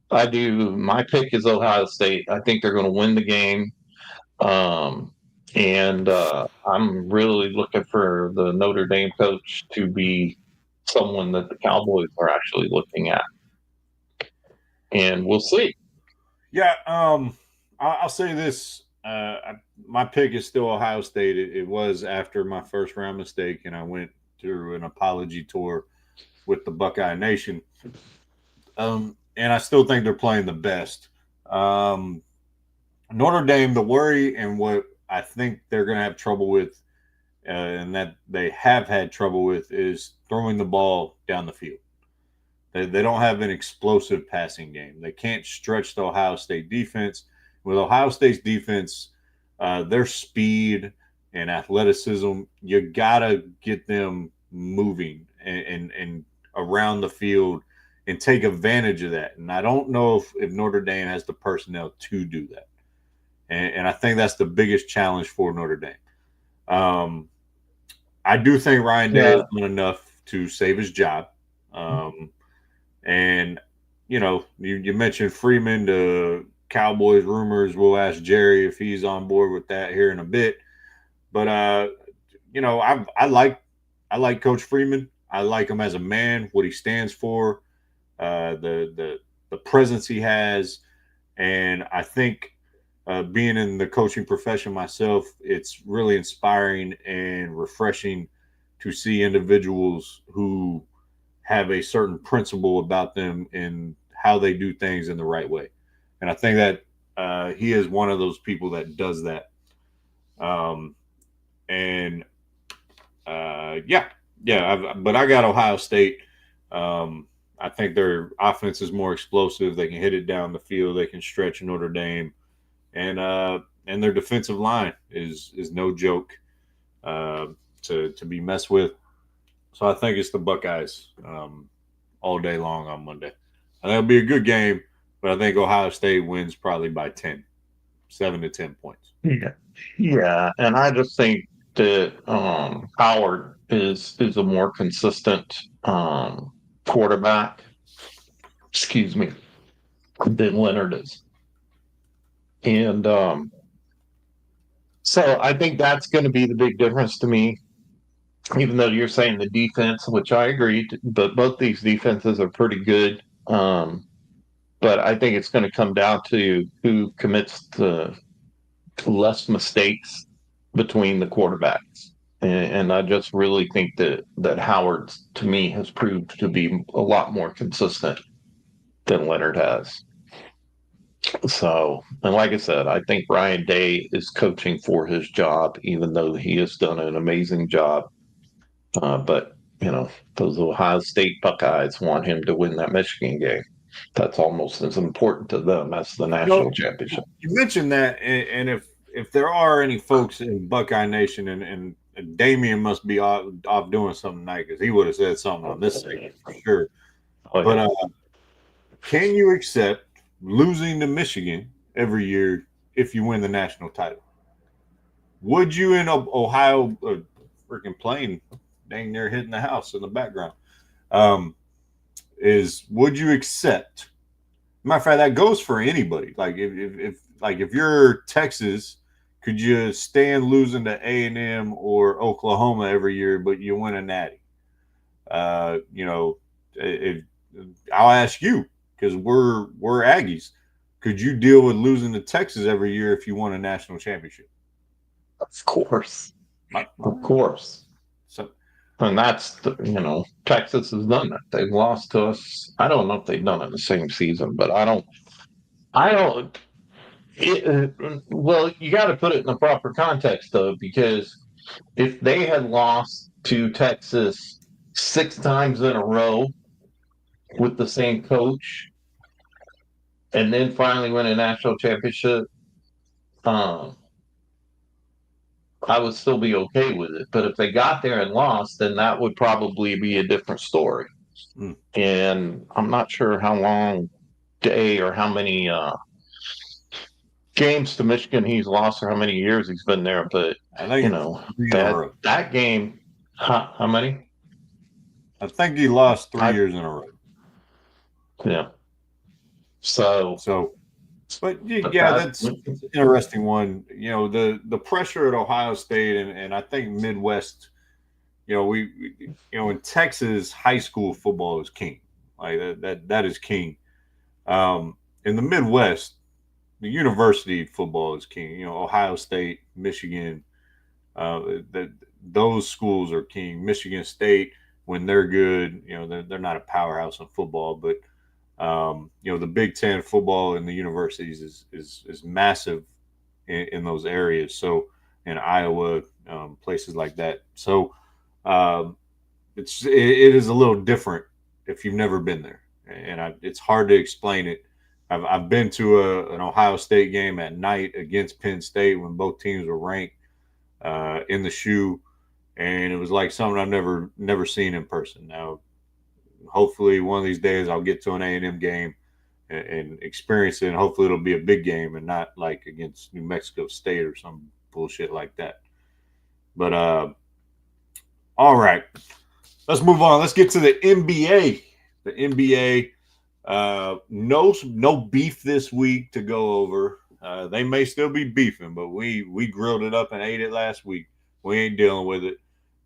Speaker 2: I do. My pick is Ohio State. I think they're going to win the game. And I'm really looking for the Notre Dame coach to be someone that the Cowboys are actually looking at. And we'll see.
Speaker 1: Yeah, I'll say this. My pick is still Ohio State. It was after my first round mistake, and I went through an apology tour with the Buckeye Nation. And I still think they're playing the best. Notre Dame, the worry and what I think they're going to have trouble with, and that they have had trouble with, is throwing the ball down the field. They don't have an explosive passing game. They can't stretch the Ohio State defense. With Ohio State's defense, their speed and athleticism, you got to get them moving and around the field and take advantage of that. And I don't know if Notre Dame has the personnel to do that. And I think that's the biggest challenge for Notre Dame. I do think Ryan Day has done enough to save his job. And, you know, you mentioned Freeman, the Cowboys rumors. We'll ask Jerry if he's on board with that here in a bit. But, you know, I like Coach Freeman. I like him as a man, what he stands for, the presence he has. And I think being in the coaching profession myself, it's really inspiring and refreshing to see individuals who have a certain principle about them and how they do things in the right way. And I think that he is one of those people that does that. But I got Ohio State. I think their offense is more explosive. They can hit it down the field. They can stretch Notre Dame. And their defensive line is no joke to be messed with. So I think it's the Buckeyes all day long on Monday. I think it'll be a good game, but I think Ohio State wins probably by 7 to 10 points.
Speaker 2: Yeah, and I just think that Howard is a more consistent quarterback. Excuse me, than Leonard is. And so I think that's going to be the big difference to me, even though you're saying the defense, which I agree, but both these defenses are pretty good. But I think it's going to come down to who commits the less mistakes between the quarterbacks. And I just really think that Howard, to me, has proved to be a lot more consistent than Leonard has. So, and like I said, I think Ryan Day is coaching for his job, even though he has done an amazing job. But, you know, those Ohio State Buckeyes want him to win that Michigan game. That's almost as important to them as the national championship.
Speaker 1: You mentioned that, and if there are any folks in Buckeye Nation, and Damian must be off doing something tonight, because he would have said something on this segment for sure. But can you accept losing to Michigan every year if you win the national title? Would you in Ohio freaking plane dang near hitting the house in the background? Would you accept? Matter of fact, that goes for anybody. Like if you're Texas, could you stand losing to A&M or Oklahoma every year, but you win a natty? If I'll ask you because we're Aggies. Could you deal with losing to Texas every year if you won a national championship?
Speaker 2: Of course. Of course.
Speaker 1: So,
Speaker 2: and that's Texas has done that. They've lost to us. I don't know if they've done it in the same season, but I don't. Well, you got to put it in the proper context though, because if they had lost to Texas 6 times in a row with the same coach, and then finally win a national championship, I would still be okay with it. But if they got there and lost, then that would probably be a different story. And I'm not sure how long day or how many games to Michigan he's lost or how many years he's been there. But
Speaker 1: I think
Speaker 2: that game, how many?
Speaker 1: I think he lost 3 years in a row.
Speaker 2: Yeah. So,
Speaker 1: but yeah, that's an interesting one. The pressure at Ohio State and I think Midwest. In Texas, high school football is king. Like that is king. In the Midwest, the university football is king. Ohio State, Michigan, those schools are king. Michigan State, when they're good, they're not a powerhouse in football, but the Big Ten football in the universities is massive in those areas. So in Iowa, places like that. So it is a little different if you've never been there, and it's hard to explain it. I've been to an Ohio State game at night against Penn State when both teams were ranked in the shoe, and it was like something I've never seen in person. Now, hopefully, one of these days I'll get to an A&M game and experience it, and hopefully it'll be a big game and not like against New Mexico State or some bullshit like that. But all right, let's move on. Let's get to the NBA. The NBA. No beef this week to go over. They may still be beefing, but we grilled it up and ate it last week. We ain't dealing with it.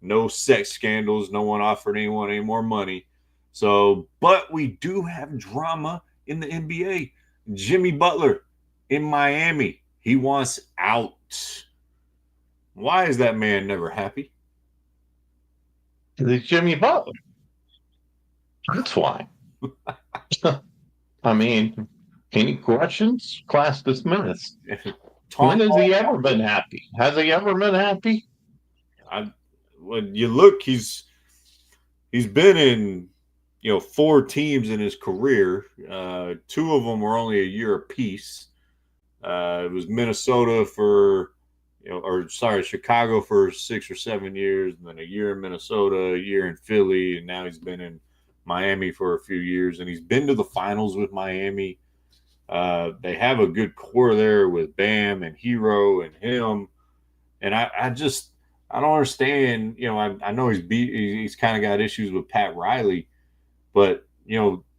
Speaker 1: No sex scandals. No one offered anyone any more money. So, but we do have drama in the NBA. Jimmy Butler in Miami. He wants out. Why is that man never happy?
Speaker 2: It's Jimmy Butler. That's why. I mean, any questions? Class dismissed. When has he ever been happy? Has he ever been happy?
Speaker 1: When you look, he's been in 4 teams in his career. 2 of them were only a year apiece. It was Minnesota for Chicago for 6 or 7 years, and then a year in Minnesota, a year in Philly, and now he's been in Miami for a few years, and he's been to the finals with Miami. They have a good core there with Bam and Hero and him, and I don't understand. I know he's kind of got issues with Pat Riley, but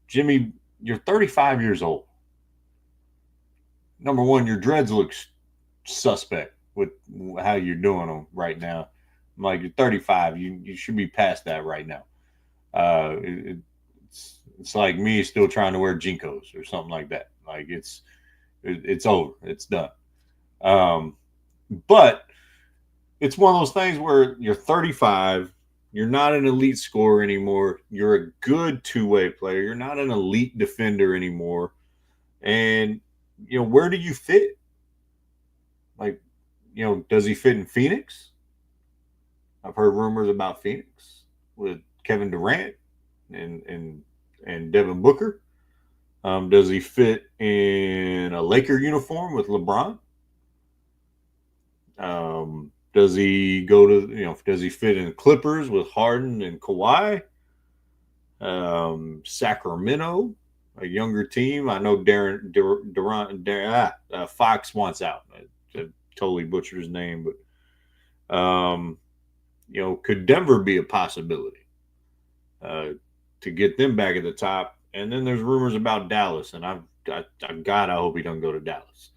Speaker 1: Jimmy, you're 35 years old. Number one, your dreads look suspect with how you're doing them right now. I'm like, you're 35. You should be past that right now. It's like me still trying to wear Jinkos or something like that. Like it's over. It's done. But it's one of those things where you're 35. You're not an elite scorer anymore. You're a good two-way player. You're not an elite defender anymore. And where do you fit? Like, does he fit in Phoenix? I've heard rumors about Phoenix with Kevin Durant and Devin Booker. Does he fit in a Laker uniform with LeBron? Does he go to, does he fit in Clippers with Harden and Kawhi? Sacramento? a younger team. I know Fox wants out. I totally butchered his name, but could Denver be a possibility to get them back at the top? And then there's rumors about Dallas, and God, I hope he doesn't go to Dallas.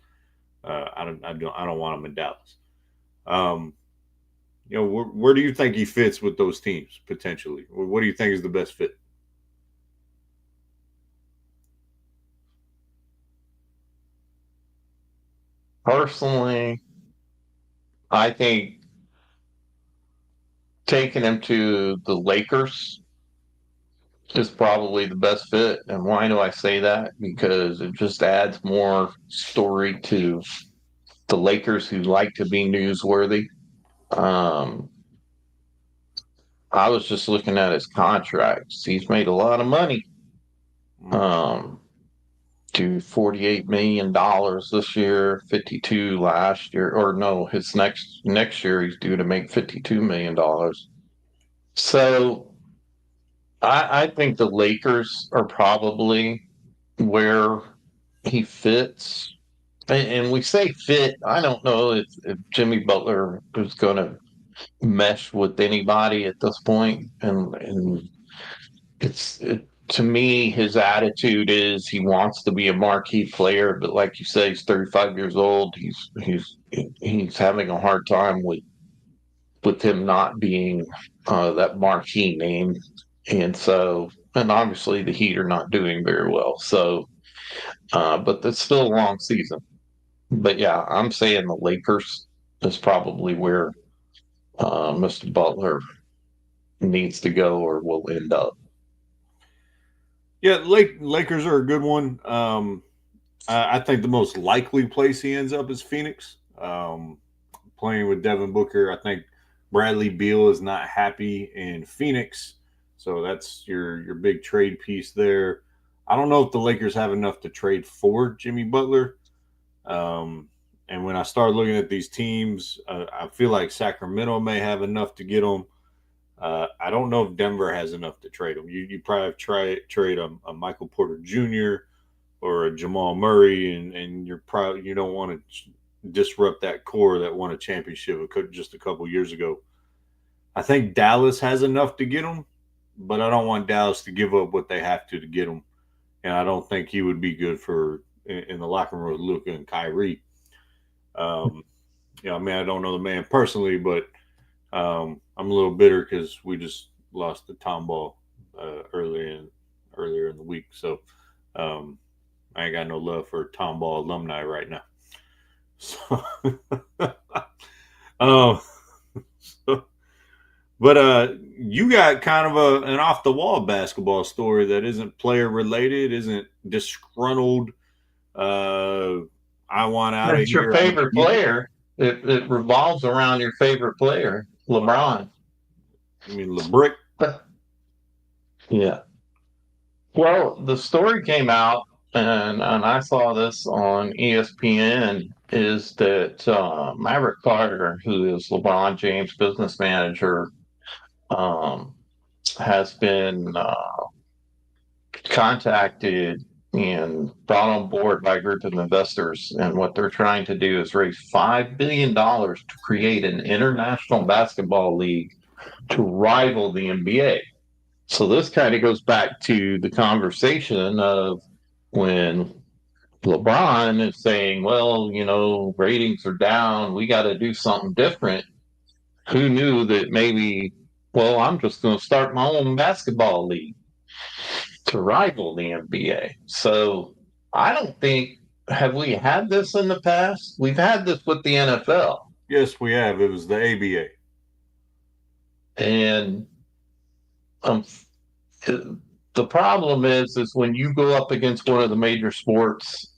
Speaker 1: I don't want him in Dallas. Where do you think he fits with those teams potentially? What do you think is the best fit?
Speaker 2: Personally, I think taking him to the Lakers is probably the best fit. And why do I say that? Because it just adds more story to the Lakers, who like to be newsworthy. I was just looking at his contracts. He's made a lot of money. To $48 million this year, 52 last year, or no, his next year he's due to make $52 million. So I think the Lakers are probably where he fits. And we say fit. I don't know if Jimmy Butler is going to mesh with anybody at this point. And to me, his attitude is he wants to be a marquee player, but like you say, he's 35 years old. He's having a hard time with him not being that marquee name, and obviously the Heat are not doing very well. So, but it's still a long season. But yeah, I'm saying the Lakers is probably where Mr. Butler needs to go or will end up.
Speaker 1: Yeah, Lakers are a good one. I think the most likely place he ends up is Phoenix. Playing with Devin Booker, I think Bradley Beal is not happy in Phoenix, so that's your big trade piece there. I don't know if the Lakers have enough to trade for Jimmy Butler. And when I start looking at these teams, I feel like Sacramento may have enough to get them. I don't know if Denver has enough to trade him. You probably have trade a Michael Porter Jr. or a Jamal Murray, and you don't want to disrupt that core that won a championship just a couple years ago. I think Dallas has enough to get him, but I don't want Dallas to give up what they have to get him, and I don't think he would be good in the locker room with Luka and Kyrie. I don't know the man personally, but I'm a little bitter because we just lost the Tom Ball earlier in the week. So I ain't got no love for Tom Ball alumni right now. So, but you got kind of an off the wall basketball story that isn't player related, isn't disgruntled. I want out of here.
Speaker 2: It's your favorite player. It revolves around your favorite player, LeBron.
Speaker 1: You mean LeBrick?
Speaker 2: Yeah. Well, the story came out, and I saw this on ESPN, is that Maverick Carter, who is LeBron James' business manager, has been contacted and brought on board by a group of investors. And what they're trying to do is raise $5 billion to create an international basketball league to rival the NBA. So this kind of goes back to the conversation of when LeBron is saying, well, ratings are down. We got to do something different. Who knew that maybe, well, I'm just going to start my own basketball league to rival the NBA. So I don't think, have we had this in the past? We've had this with the NFL.
Speaker 1: Yes, we have. It was the ABA.
Speaker 2: And the problem is when you go up against one of the major sports,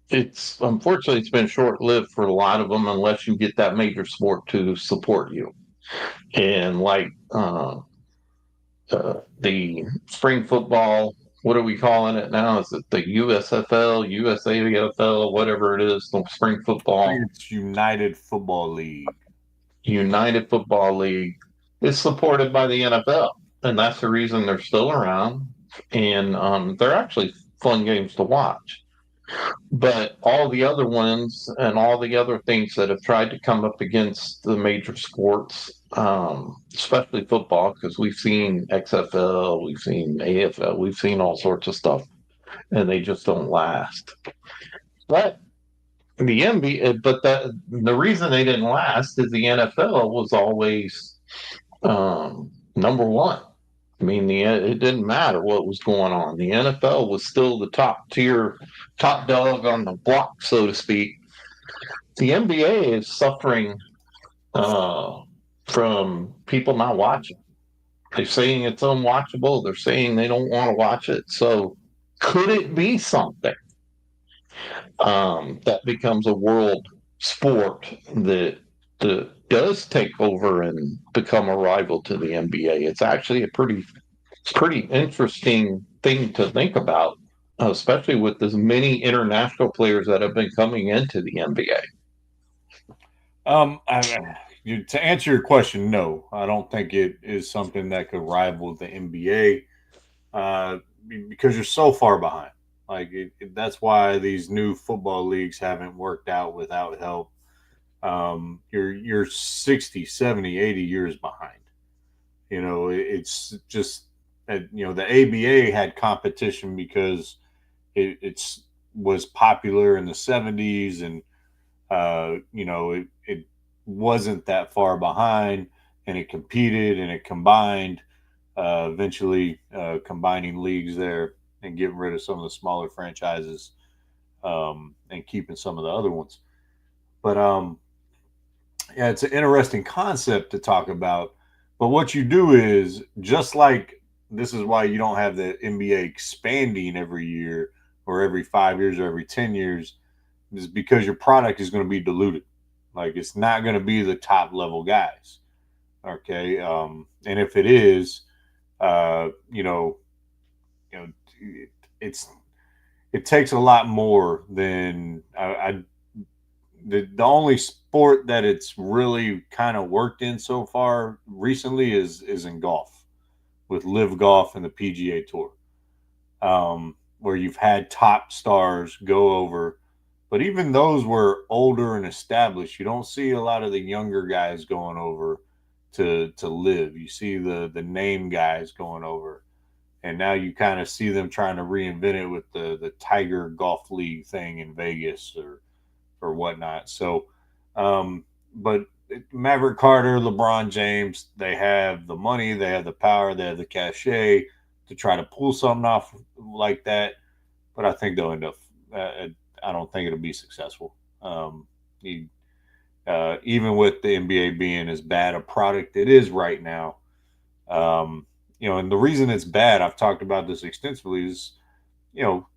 Speaker 2: it's unfortunately it's been short-lived for a lot of them unless you get that major sport to support you. And like the spring football, what are we calling it now? Is it the USFL, USAFL, whatever it is, the spring football?
Speaker 1: It's United Football League.
Speaker 2: United Football League is supported by the NFL. and that's the reason they're still around. And they're actually fun games to watch. But all the other ones and all the other things that have tried to come up against the major sports, especially football, because we've seen XFL, we've seen AFL, we've seen all sorts of stuff, and they just don't last. But the NBA, but the reason they didn't last is the NFL was always number one. I mean, it didn't matter what was going on. The NFL was still the top tier, top dog on the block, so to speak. The NBA is suffering uh, from people not watching. They're saying it's unwatchable. They're saying they don't want to watch it. So, could it be something that becomes a world sport that does take over and become a rival to the NBA? It's actually a pretty interesting thing to think about, especially with as many international players that have been coming into the NBA.
Speaker 1: To answer your question, no, I don't think it is something that could rival the NBA because you're so far behind. Like that's why these new football leagues haven't worked out without help. You're 60, 70, 80 years behind. It's just the ABA had competition because it's was popular in the 70s, and it wasn't that far behind, and it competed and it combined, eventually combining leagues there and getting rid of some of the smaller franchises, and keeping some of the other ones. But yeah, it's an interesting concept to talk about. But what you do is just like this is why you don't have the NBA expanding every year or every 5 years or every 10 years, is because your product is going to be diluted. Like it's not going to be the top level guys. Okay. And if it is, uh, you know, it's, it takes a lot more than the only sport that it's really kind of worked in so far recently is in golf with Live Golf and the PGA Tour, where you've had top stars go over, but even those were older and established. You don't see a lot of the younger guys going over to live. You see the name guys going over, and now you kind of see them trying to reinvent it with the Tiger Golf League thing in Vegas or whatnot. So, but Maverick Carter, LeBron James, they have the money, they have the power, they have the cachet to try to pull something off like that. But I think they'll end up. I don't think it'll be successful. You, Even with the NBA being as bad a product it is right now, and the reason it's bad, I've talked about this extensively, is you know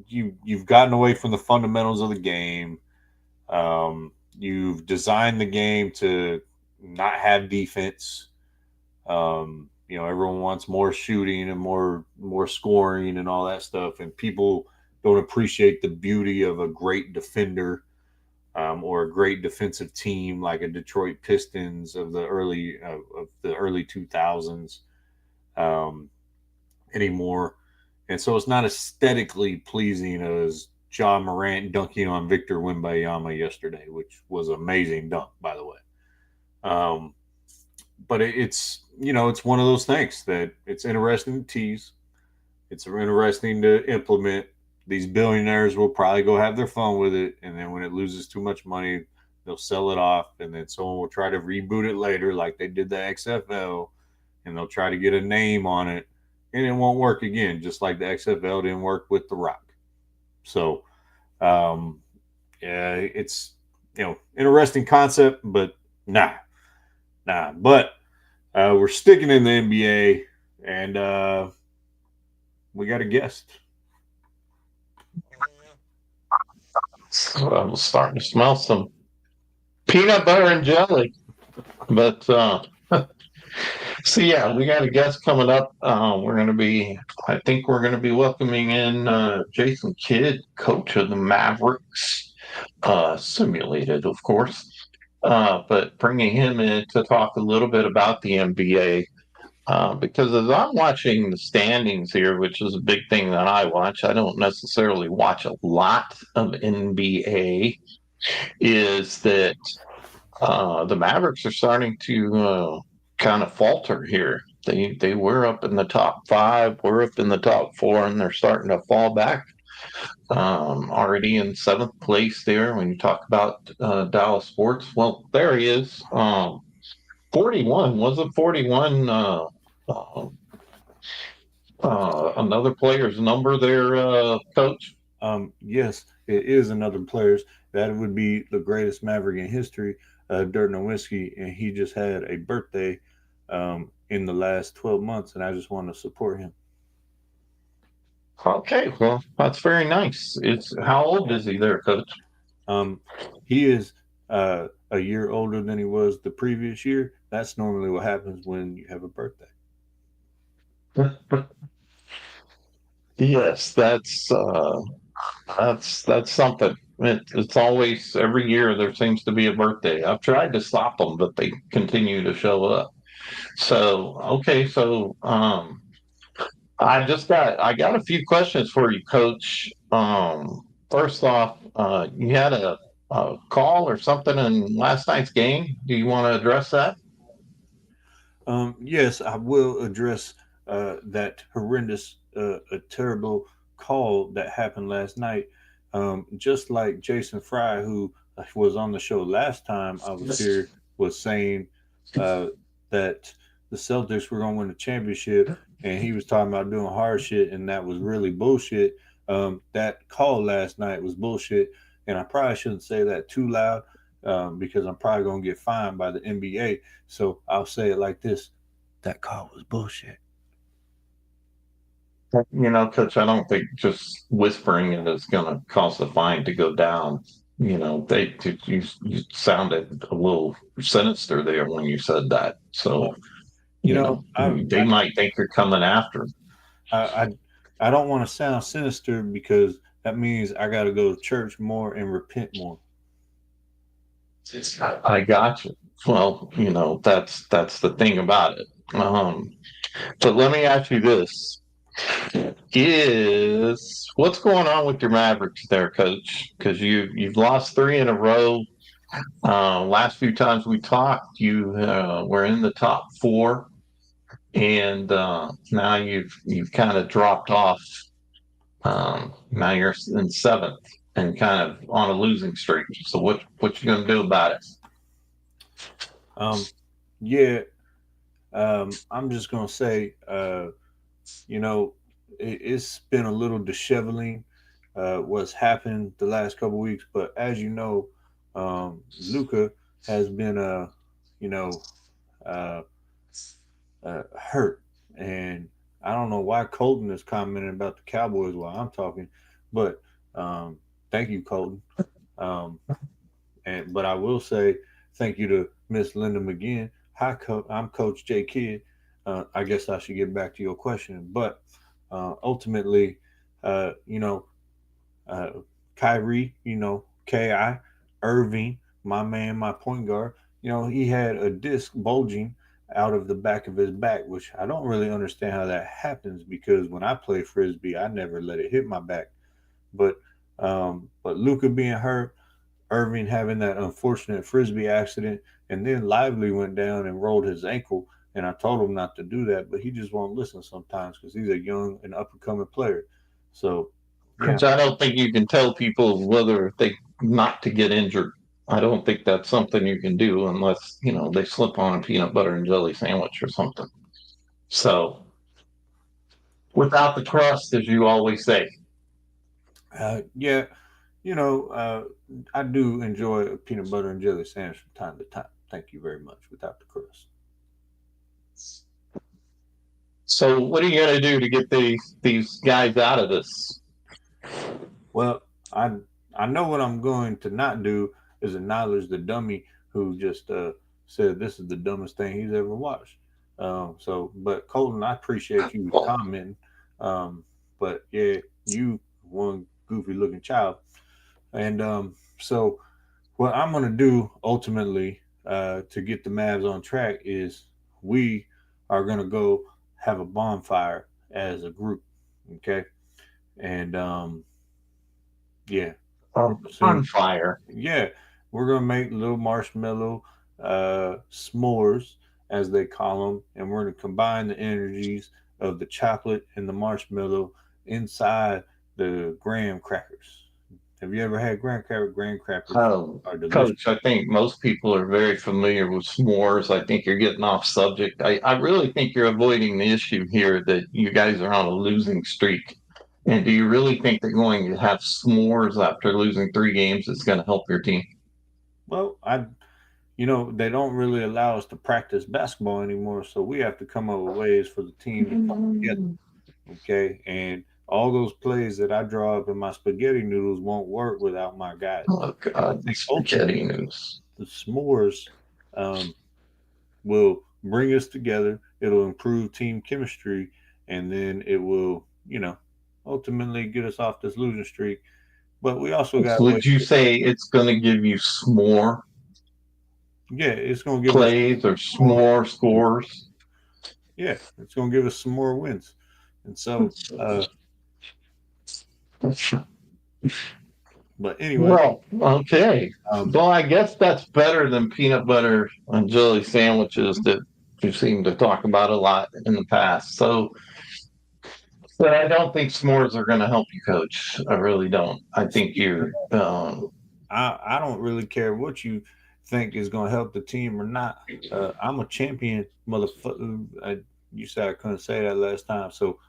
Speaker 1: you've gotten away from the fundamentals of the game. You've designed the game to not have defense. Everyone wants more shooting and more scoring and all that stuff, and people don't appreciate the beauty of a great defender, or a great defensive team like a Detroit Pistons of the early 2000s, um, anymore. And so it's not aesthetically pleasing as John Morant dunking on Victor Wembanyama yesterday, which was an amazing dunk, by the way. Um, but it's one of those things that it's interesting to tease. It's interesting to implement. These billionaires will probably go have their fun with it, and then when it loses too much money, they'll sell it off, and then someone will try to reboot it later, like they did the XFL, and they'll try to get a name on it, and it won't work again, just like the XFL didn't work with The Rock. So, yeah, it's interesting concept, but nah. But we're sticking in the NBA, and we got a guest.
Speaker 2: So I was starting to smell some peanut butter and jelly. But so yeah, we got a guest coming up. I think we're going to be welcoming in Jason Kidd, coach of the Mavericks, simulated, of course. But bringing him in to talk a little bit about the NBA. Because as I'm watching the standings here, which is a big thing that I watch, I don't necessarily watch a lot of NBA, is that the Mavericks are starting to kind of falter here. They were up in the top five, we're up in the top four, and they're starting to fall back. Already in seventh place there. When you talk about Dallas sports, well, there he is. 41 wasn't 41. Uh, another player's number there, coach.
Speaker 1: Yes, it is another player's. That would be the greatest Maverick in history, Dirk Nowitzki, and he just had a birthday in the last 12 months, and I just want to support him.
Speaker 2: Okay, well, that's very nice. It's how old is he there, coach?
Speaker 1: Um, he is a year older than he was the previous year. That's normally what happens when you have a birthday.
Speaker 2: Yes, that's something. It's always every year there seems to be a birthday. I've tried to stop them, but they continue to show up. So okay, so I got a few questions for you, Coach. First off, you had a call or something in last night's game. Do you want to address that?
Speaker 1: Yes, I will address that horrendous, a terrible call that happened last night. Just like Jason Fry, who was on the show last time I was here, was saying uh, that the Celtics were going to win the championship, and he was talking about doing hard shit, and that was really bullshit. That call last night was bullshit, and I probably shouldn't say that too loud because I'm probably going to get fined by the NBA. So I'll say it like this: that call was bullshit.
Speaker 2: You know, Coach, I don't think just whispering it is going to cause the fine to go down. You know, you sounded a little sinister there when you said that. So,
Speaker 1: You
Speaker 2: you
Speaker 1: know,
Speaker 2: know, they might think you're coming after them.
Speaker 1: I, I, I don't want to sound sinister because that means I got to go to church more and repent more.
Speaker 2: I got you. Well, you know, that's the thing about it. But let me ask you this: Is what's going on with your Mavericks there, Coach? Because you've lost three in a row. Last few times we talked, you were in the top four, and now you've kind of dropped off. Now you're in seventh and kind of on a losing streak. So what you gonna do about it?
Speaker 1: Um, yeah, I'm just gonna say, you know, it's been a little disheveling what's happened the last couple weeks. But as you know, Luca has been, you know, uh, hurt, and I don't know why Colton is commenting about the Cowboys while I'm talking, but thank you, Colton. Um, but I will say thank you to Miss Linda McGinn. Hi, I'm Coach J Kidd. I guess I should get back to your question, but ultimately, you know, uh, Kyrie, you know, Ki Irving, my man, my point guard. You know, he had a disc bulging out of the back of his back, which I don't really understand how that happens because when I play frisbee, I never let it hit my back. But Luca being hurt, Irving having that unfortunate frisbee accident, and then Lively went down and rolled his ankle. And I told him not to do that, but he just won't listen sometimes because he's a young and up and coming player. So, yeah.
Speaker 2: Which I don't think you can tell people whether they not to get injured. I don't think that's something you can do unless you know they slip on a peanut butter and jelly sandwich or something. So without the crust, as you always say.
Speaker 1: Yeah, you know, I do enjoy a peanut butter and jelly sandwich from time to time. Thank you very much. Without the crust.
Speaker 2: So what are you going to do to get these guys out of this?
Speaker 1: Well, I know what I'm going to not do is acknowledge the dummy who just said this is the dumbest thing he's ever watched. But Colton, I appreciate you commenting. But yeah, you one goofy looking child, and so what I'm going to do ultimately to get the Mavs on track is we are going to go have a bonfire as a group. Okay. And yeah,
Speaker 2: On fire.
Speaker 1: yeah, we're gonna make little marshmallow s'mores, as they call them, and we're gonna combine the energies of the chocolate and the marshmallow inside the graham crackers. Have you ever had graham crackers? Graham crackers
Speaker 2: Oh,
Speaker 1: are delicious.
Speaker 2: Coach, I think most people are very familiar with s'mores. I think you're getting off subject. I really think you're avoiding the issue here that you guys are on a losing streak. And do you really think that going to have s'mores after losing 3 games is going to help your team?
Speaker 1: Well, they don't really allow us to practice basketball anymore, so we have to come up with ways for the team to come together. Okay, and all those plays that I draw up in my spaghetti noodles won't work without my guys.
Speaker 2: Oh, God,
Speaker 1: I think
Speaker 2: spaghetti news.
Speaker 1: the s'mores um, will bring us together. It'll improve team chemistry, and then it will, ultimately get us off this losing streak. But we also got to wait.
Speaker 2: Would you say it's going to give you s'more
Speaker 1: Yeah, it's going to give us.
Speaker 2: plays or s'more scores?
Speaker 1: Yeah, it's going to give us some more wins, and so. But anyway.
Speaker 2: Well, okay. Well, I guess that's better than peanut butter and jelly sandwiches that you seem to talk about a lot in the past. So, but I don't think s'mores are going to help you, Coach. I really don't. I think you're.
Speaker 1: I don't really care what you think is going to help the team or not. I'm a champion, motherfucker. You said I couldn't say that last time, so.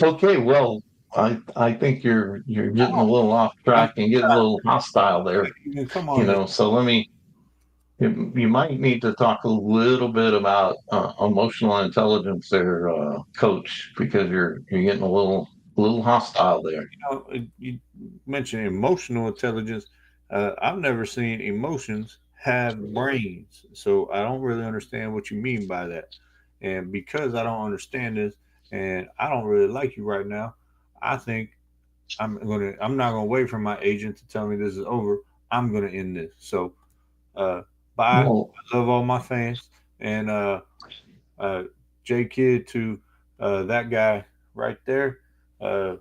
Speaker 2: Okay, well, I think you're getting a little off track and getting a little hostile there.
Speaker 1: Come on,
Speaker 2: So you might need to talk a little bit about emotional intelligence there, Coach, because you're getting a little hostile there.
Speaker 1: You mentioned emotional intelligence. I've never seen emotions have brains, so I don't really understand what you mean by that. And because I don't understand this, and I don't really like you right now, I think I'm not gonna wait for my agent to tell me this is over. I'm gonna end this. So bye.
Speaker 2: Well,
Speaker 1: I love all my fans, and J Kid to that guy right there. Yeah,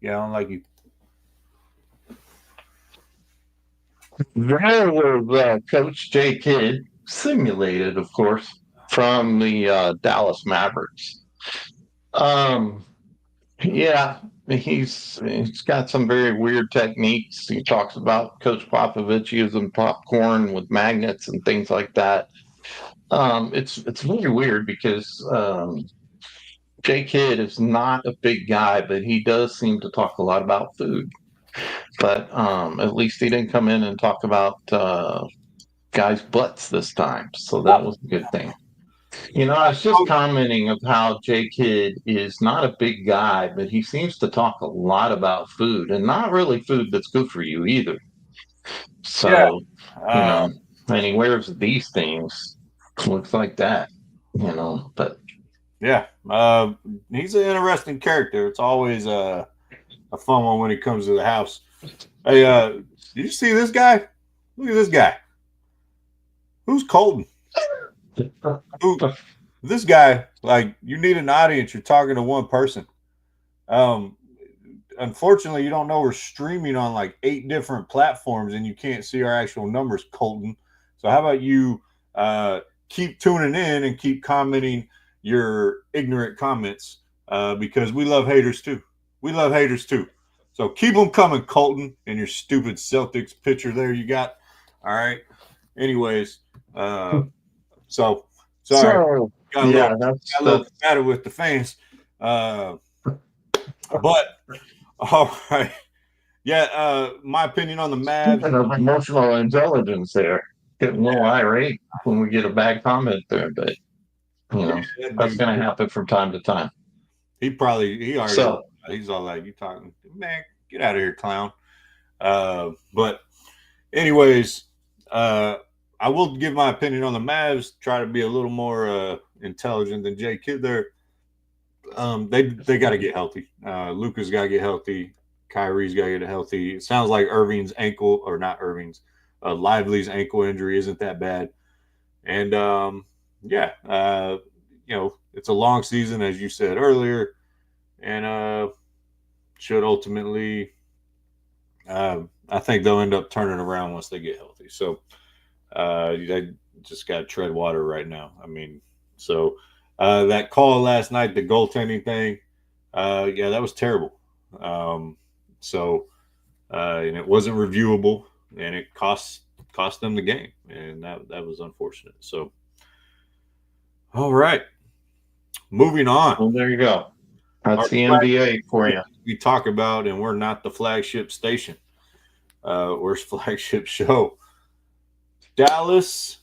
Speaker 1: I don't like you.
Speaker 2: there was Coach J Kidd, simulated, of course, from the Dallas Mavericks. Yeah, he's got some very weird techniques. He talks about Coach Popovich using popcorn with magnets and things like that. It's really weird because J Kidd is not a big guy, but he does seem to talk a lot about food. But at least he didn't come in and talk about guys' butts this time, so that was a good thing. I was just commenting of how J Kidd is not a big guy, but he seems to talk a lot about food and not really food that's good for you either. So, and he wears these things, looks like that, but
Speaker 1: yeah, he's an interesting character. It's always a fun one when he comes to the house. Hey, did you see this guy? Look at this guy. Who's Colton? This guy, like, you need an audience. You're talking to one person. Unfortunately, you don't know we're streaming on like 8 different platforms and you can't see our actual numbers, Colton. So how about you keep tuning in and keep commenting your ignorant comments because we love haters too. We love haters too. So keep them coming, Colton, and your stupid Celtics picture there you got. All right. Anyways, so sorry. Got a little matter with the fans. But all right. Yeah, my opinion on the Mavs.
Speaker 2: Emotional intelligence there. Getting a little irate when we get a bad comment there, but that's going to happen from time to time.
Speaker 1: He already he's all like, you talking, man, get out of here, clown. But anyways, I will give my opinion on the Mavs. Try to be a little more intelligent than J Kidd there. They got to get healthy. Luka's got to get healthy. Kyrie's got to get healthy. It sounds like Lively's ankle injury isn't that bad.
Speaker 3: And it's a long season, as you said earlier, and should ultimately, I think they'll end up turning around once they get healthy. So they just got to tread water right now. I mean, so that call last night, the goaltending thing, that was terrible. And it wasn't reviewable, and it cost them the game, and that was unfortunate. So, all right, moving on.
Speaker 2: Well, there you go. That's the NBA for you.
Speaker 3: We talk about, and we're not the flagship station. We're flagship show. Dallas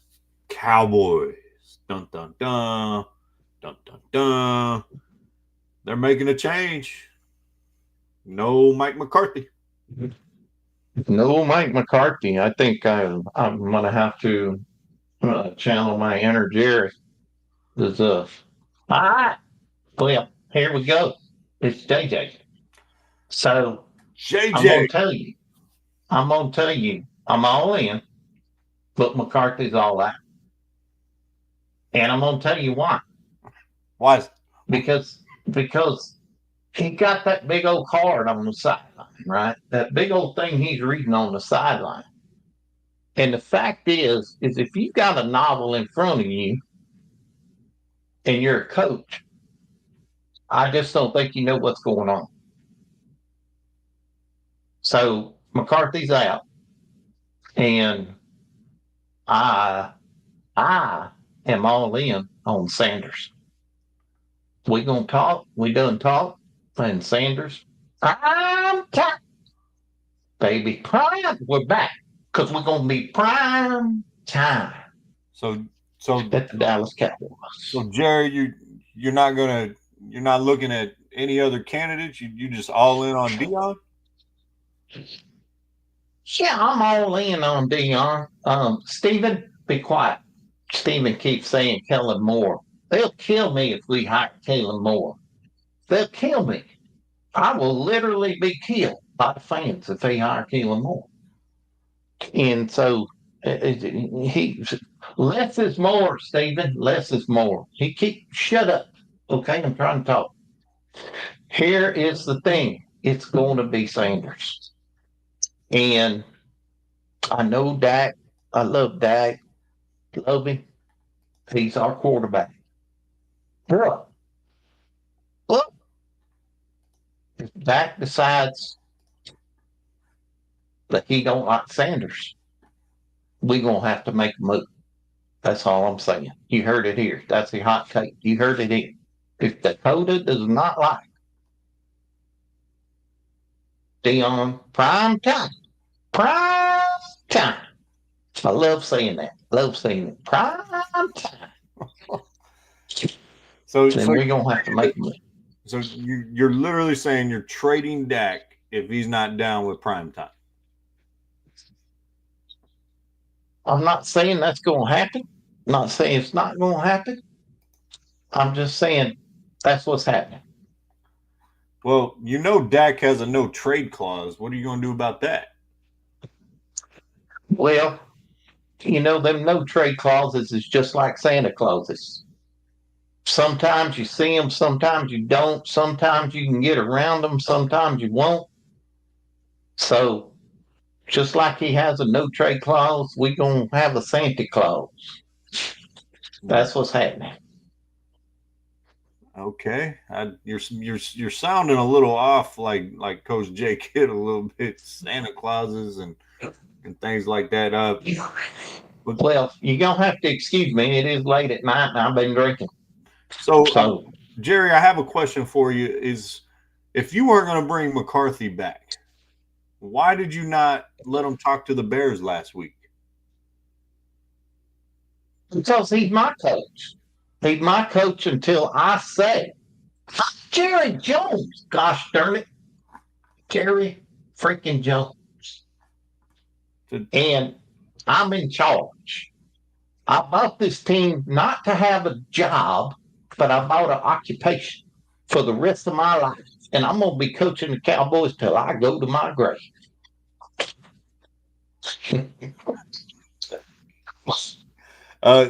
Speaker 3: Cowboys. Dun dun dun. Dun dun dun. They're making a change. No Mike McCarthy.
Speaker 2: No Mike McCarthy. I think I'm going to have to channel my inner Jerry. All right. Well, here we go. It's JJ. So
Speaker 3: JJ.
Speaker 2: I'm going to tell you, I'm all in, but McCarthy's all out. And I'm going to tell you why.
Speaker 3: Why?
Speaker 2: Because he got that big old card on the sideline, right? That big old thing he's reading on the sideline. And the fact is if you've got a novel in front of you and you're a coach, I just don't think you know what's going on. So McCarthy's out. And I am all in on Sanders. We gonna talk. We done talk. And Sanders, prime time, baby, prime. We're back because we're gonna be prime time.
Speaker 3: So
Speaker 2: at the Dallas Cowboys.
Speaker 3: So Jerry, you're not looking at any other candidates. You just all in on Deion.
Speaker 2: Yeah, I'm all in on Deion. Stephen, be quiet. Stephen keeps saying Kellen Moore. They'll kill me if we hire Kellen Moore. They'll kill me. I will literally be killed by the fans if they hire Kellen Moore. And so less is more, Stephen. Less is more. Shut up. Okay, I'm trying to talk. Here is the thing. It's going to be Sanders. And I know Dak. I love Dak. Love him. He's our quarterback. But if Dak decides that he don't like Sanders, we're going to have to make a move. That's all I'm saying. You heard it here. That's the hot take. You heard it here. If Dakota does not like Deion, prime time. I love saying that. Love saying it. Prime time.
Speaker 3: So
Speaker 2: we're going to have to make a move.
Speaker 3: So you're literally saying you're trading Dak if he's not down with prime time.
Speaker 2: I'm not saying that's going to happen. I'm not saying it's not going to happen. I'm just saying that's what's happening.
Speaker 3: Well, Dak has a no trade clause. What are you going to do about that?
Speaker 2: Well, them no trade clauses is just like Santa Clauses. Sometimes you see them, sometimes you don't. Sometimes you can get around them, sometimes you won't. So, just like he has a no trade clause, we're going to have a Santa Claus. That's what's happening.
Speaker 3: Okay, you're sounding a little off, like Coach J Kidd a little bit. Santa Clauses and things like that.
Speaker 2: Well, you're gonna have to excuse me. It is late at night, and I've been drinking.
Speaker 3: So Jerry, I have a question for you. Is if you weren't going to bring McCarthy back, why did you not let him talk to the Bears last week?
Speaker 2: Because he's my coach. He's my coach until I say, Jerry Jones, gosh darn it. Jerry freaking Jones. And I'm in charge. I bought this team not to have a job, but I bought an occupation for the rest of my life. And I'm going to be coaching the Cowboys till I go to my grave.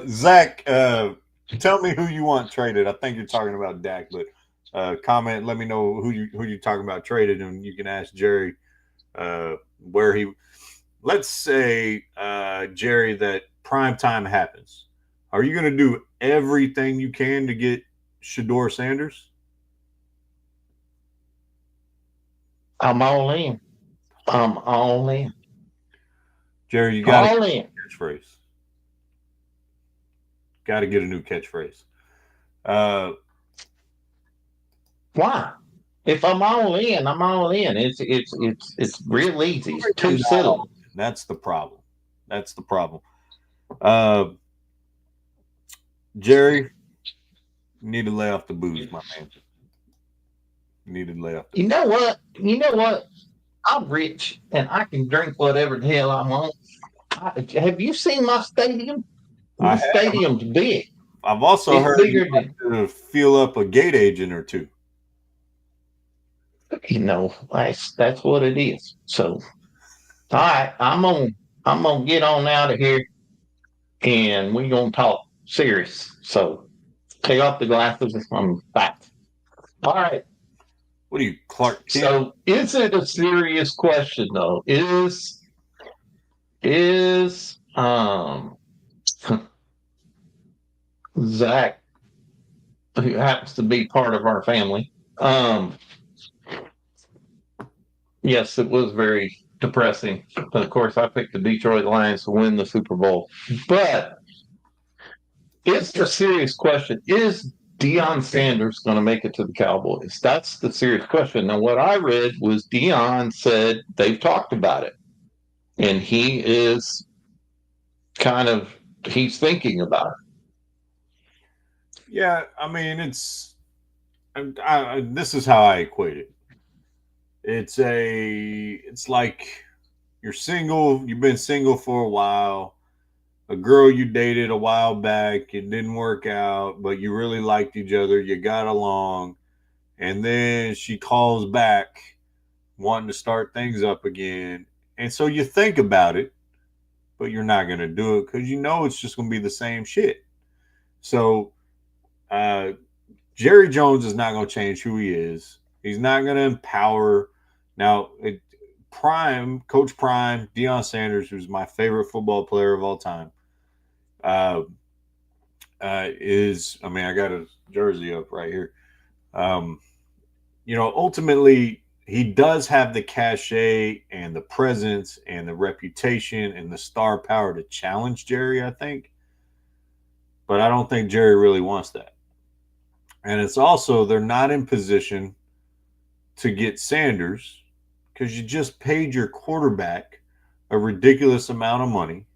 Speaker 1: Zach, tell me who you want traded. I think you're talking about Dak, but comment. Let me know who you're talking about traded, and you can ask Jerry where he. Let's say Jerry, that prime time happens. Are you going to do everything you can to get Shador Sanders?
Speaker 2: I'm all in. I'm all in.
Speaker 1: Jerry, you got
Speaker 2: all
Speaker 1: a
Speaker 2: in.
Speaker 1: catchphrase. Got to get a new catchphrase.
Speaker 2: Why? If I'm all in, I'm all in. It's real easy. It's two syllables.
Speaker 1: That's the problem. That's the problem. Jerry, you need to lay off the booze, my man. You need to lay off.
Speaker 2: You know what? You know what? I'm rich and I can drink whatever the hell I want. Have you seen my stadium? My stadium's big.
Speaker 1: I've also
Speaker 2: It's
Speaker 1: heard
Speaker 2: bigger
Speaker 1: you like to fill up a gate agent or two.
Speaker 2: You know, that's what it is. So, all right, I'm gonna get on out of here, and we're gonna talk serious. So, take off the glasses. I'm back. All right.
Speaker 1: What are you, Clark Kent?
Speaker 2: So, is it a serious question though? Is Zach, who happens to be part of our family, yes, it was very depressing. Of course, I picked the Detroit Lions to win the Super Bowl. But it's a serious question. Is Deion Sanders going to make it to the Cowboys? That's the serious question. Now, what I read was Deion said they've talked about it. And he is he's thinking about it.
Speaker 1: Yeah, I mean, this is how I equate it. It's like you're single, you've been single for a while. A girl you dated a while back, it didn't work out, but you really liked each other, you got along, and then she calls back wanting to start things up again. And so you think about it, but you're not going to do it because you know it's just going to be the same shit. So Jerry Jones is not going to change who he is. He's not going to empower. Now, Coach Prime, Deion Sanders, who's my favorite football player of all time, I got his jersey up right here. Ultimately, he does have the cachet and the presence and the reputation and the star power to challenge Jerry, I think. But I don't think Jerry really wants that. And it's also, they're not in position to get Sanders because you just paid your quarterback a ridiculous amount of money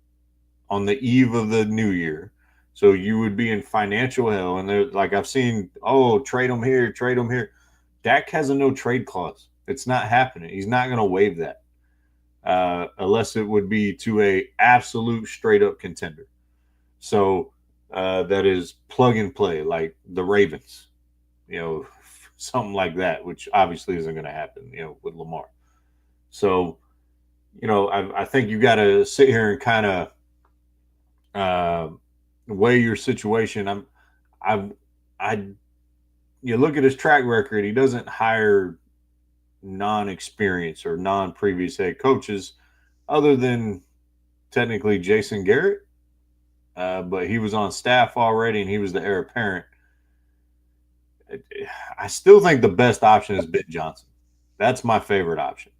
Speaker 1: on the eve of the new year. So you would be in financial hell. And they're like, I've seen, trade him here, trade him here. Dak has a no trade clause. It's not happening. He's not going to waive that unless it would be to a absolute straight up contender. So that is plug and play, like the Ravens, something like that, which obviously isn't going to happen, with Lamar. So, I think you got to sit here and kind of weigh your situation. You look at his track record, he doesn't hire non-experienced or non-previous head coaches other than technically Jason Garrett. But he was on staff already and he was the heir apparent. I still think the best option is Ben Johnson. That's my favorite option.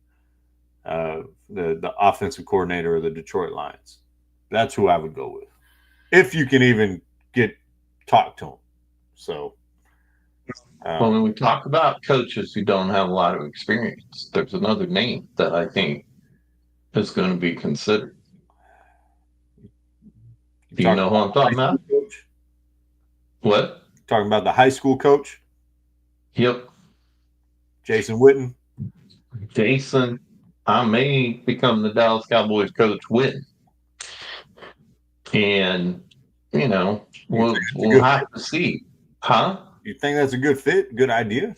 Speaker 1: The offensive coordinator of the Detroit Lions. That's who I would go with. If you can even talk to him. So.
Speaker 2: When we talk about coaches who don't have a lot of experience, there's another name that I think is going to be considered. Do you know who I'm talking about?
Speaker 1: Coach?
Speaker 2: What?
Speaker 1: Talking about the high school coach?
Speaker 2: Yep.
Speaker 1: Jason Witten?
Speaker 2: Jason, I may become the Dallas Cowboys coach Witten. And, we'll have to see. Huh?
Speaker 1: You think that's a good fit? Good idea?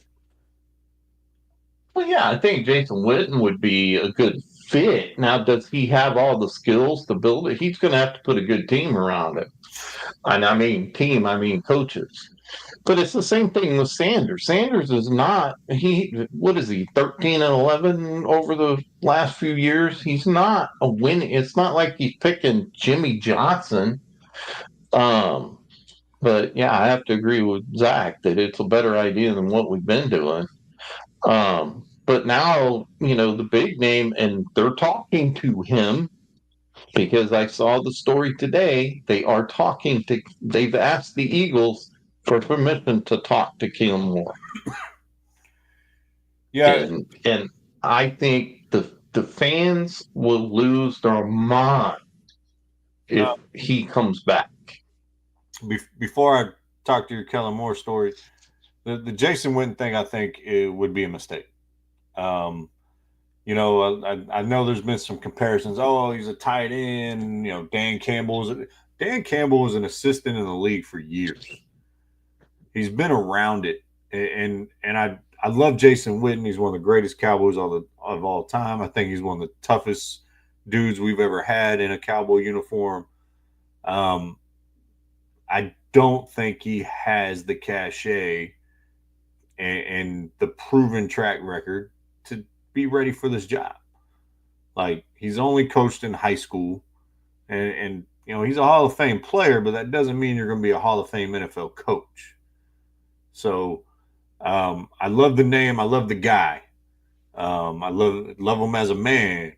Speaker 2: Well, yeah, I think Jason Witten would be a good fit. Now, does he have all the skills to build it? He's going to have to put a good team around him. And I mean team, I mean coaches. But it's the same thing with Sanders. Sanders is not what is he, 13-11 over the last few years? He's not a win. It's not like he's picking Jimmy Johnson. But yeah, I have to agree with Zach that it's a better idea than what we've been doing. But now, the big name, and they're talking to him because I saw the story today. They've asked the Eagles for permission to talk to Kellen Moore.
Speaker 3: Yeah.
Speaker 2: And I think the fans will lose their mind if he comes back.
Speaker 3: Before I talk to your Kellen Moore story, the Jason Witten thing, I think it would be a mistake. I know there's been some comparisons. Oh, he's a tight end. Dan Campbell was an assistant in the league for years. He's been around it, and I love Jason Witten. He's one of the greatest Cowboys of all time. I think he's one of the toughest dudes we've ever had in a Cowboy uniform. I don't think he has the cachet and the proven track record to be ready for this job. Like, he's only coached in high school, and he's a Hall of Fame player, but that doesn't mean you're going to be a Hall of Fame NFL coach. So I love the name. I love the guy. I love him as a man,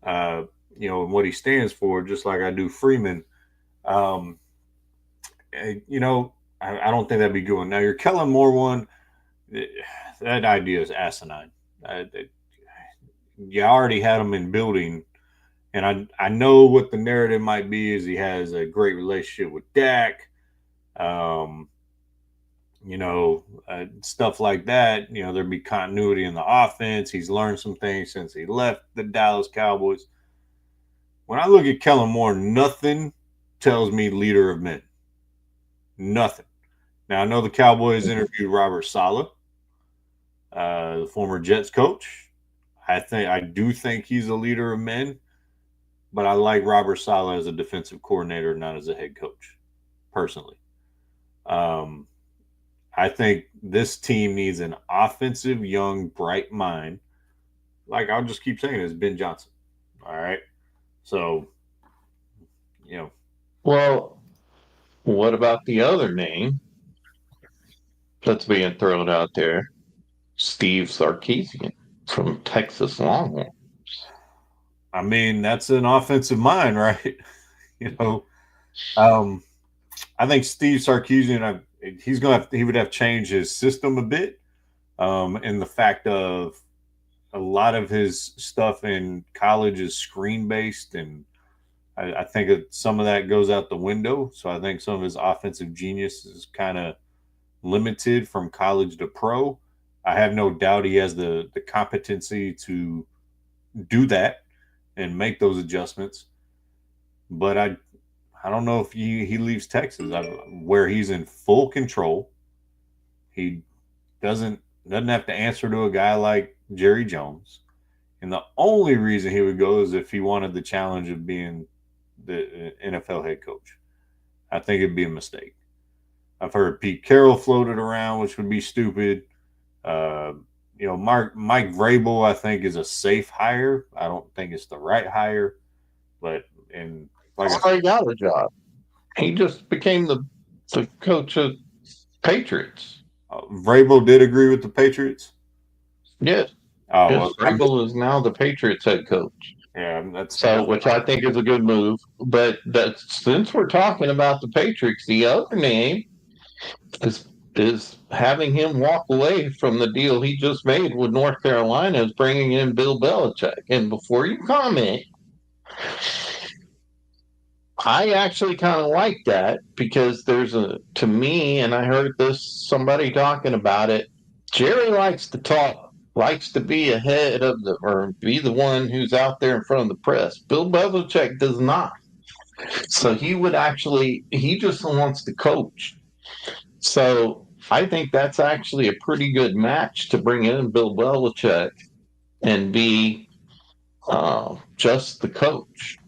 Speaker 3: and what he stands for, just like I do Freeman. I don't think that'd be good. Now, your Kellen Moore one, that idea is asinine. You already had him in building, and I know what the narrative might be is he has a great relationship with Dak, stuff like that. There'd be continuity in the offense. He's learned some things since he left the Dallas Cowboys. When I look at Kellen Moore, nothing tells me leader of men. Nothing. Now, I know the Cowboys interviewed Robert Saleh, the former Jets coach. I do think he's a leader of men, but I like Robert Saleh as a defensive coordinator, not as a head coach, personally. I think this team needs an offensive, young, bright mind. Like, I'll just keep saying, it's Ben Johnson. All right. So,
Speaker 2: Well, what about the other name that's being thrown out there? Steve Sarkisian from Texas Longhorns.
Speaker 3: I mean, that's an offensive mind, right? I think Steve Sarkisian, he would have changed his system a bit, in the fact of a lot of his stuff in college is screen based, and I think that some of that goes out the window. So I think some of his offensive genius is kind of limited from college to pro. I have no doubt he has the competency to do that and make those adjustments. But I don't know if he leaves Texas where he's in full control. He doesn't have to answer to a guy like Jerry Jones. And the only reason he would go is if he wanted the challenge of being the NFL head coach. I think it'd be a mistake. I've heard Pete Carroll floated around, which would be stupid. Mike Vrabel, I think, is a safe hire. I don't think it's the right hire, but he
Speaker 2: got a job. He just became the coach of Patriots.
Speaker 3: Vrabel did agree with the Patriots.
Speaker 2: Yes.
Speaker 3: Well,
Speaker 2: Vrabel is now the Patriots head coach.
Speaker 3: Yeah,
Speaker 2: which I think is a good move. But since we're talking about the Patriots, the other name is having him walk away from the deal he just made with North Carolina, is bringing in Bill Belichick. And before you comment, I actually kind of like that because to me, and I heard somebody talking about it, Jerry likes to talk, likes to be ahead of or be the one who's out there in front of the press. Bill Belichick does not. So he just wants to coach. So I think that's actually a pretty good match to bring in Bill Belichick and be just the coach.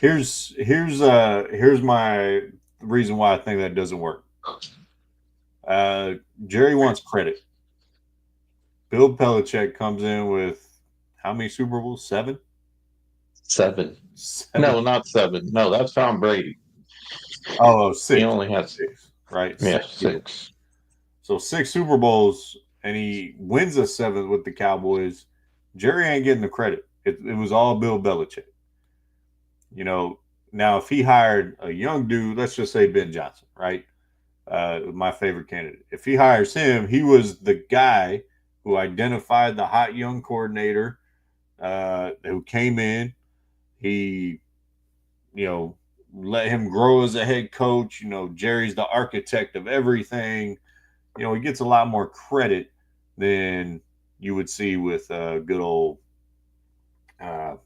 Speaker 3: Here's my reason why I think that doesn't work. Jerry wants credit. Bill Belichick comes in with how many Super Bowls? 7?
Speaker 2: 7.
Speaker 3: 7.
Speaker 2: No, not 7. No, that's Tom Brady.
Speaker 3: Oh, 6.
Speaker 2: He only has
Speaker 3: 6, right?
Speaker 2: Yeah, 6.
Speaker 3: So 6 Super Bowls, and he wins a 7th with the Cowboys. Jerry ain't getting the credit. It was all Bill Belichick. You know, now if he hired a young dude, let's just say Ben Johnson, right? My favorite candidate. If he hires him, he was the guy who identified the hot young coordinator who came in. He, let him grow as a head coach. Jerry's the architect of everything. He gets a lot more credit than you would see with good old Bill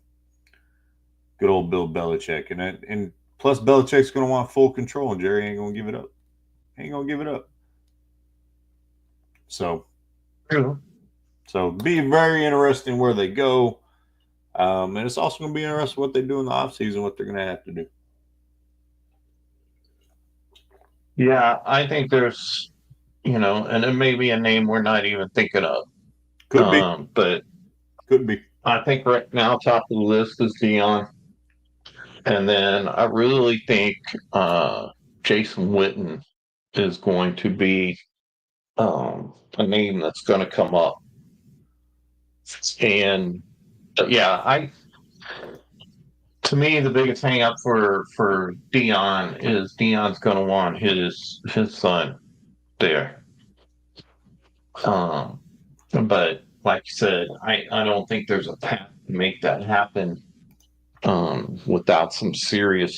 Speaker 3: Belichick. And plus Belichick's going to want full control, and Jerry ain't going to give it up. So, be very interesting where they go. And it's also going to be interesting what they do in the offseason, what they're going to have to do.
Speaker 2: Yeah, I think there's, and it may be a name we're not even thinking of.
Speaker 3: Could be.
Speaker 2: But
Speaker 3: could be.
Speaker 2: I think right now, top of the list is Dion. And then I really think Jason Witten is going to be a name that's going to come up. And to me, the biggest hang up for Dion is Dion's going to want his son there. But like you said, I don't think there's a path to make that happen without some serious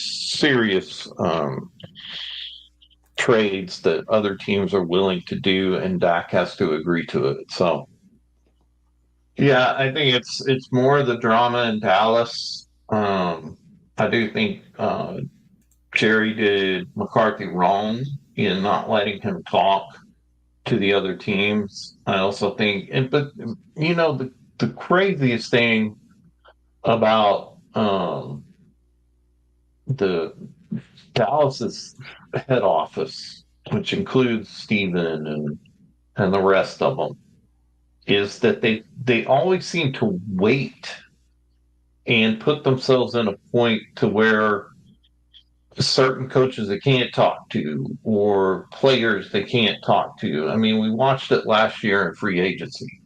Speaker 2: trades that other teams are willing to do, and Dak has to agree to it. So, yeah, I think it's more the drama in Dallas. I do think Jerry did McCarthy wrong in not letting him talk to the other teams. I also think, but the craziest thing about the Dallas's head office, which includes Steven and the rest of them, is that they always seem to wait and put themselves in a point to where certain coaches they can't talk to or players they can't talk to. I mean, we watched it last year in free agency.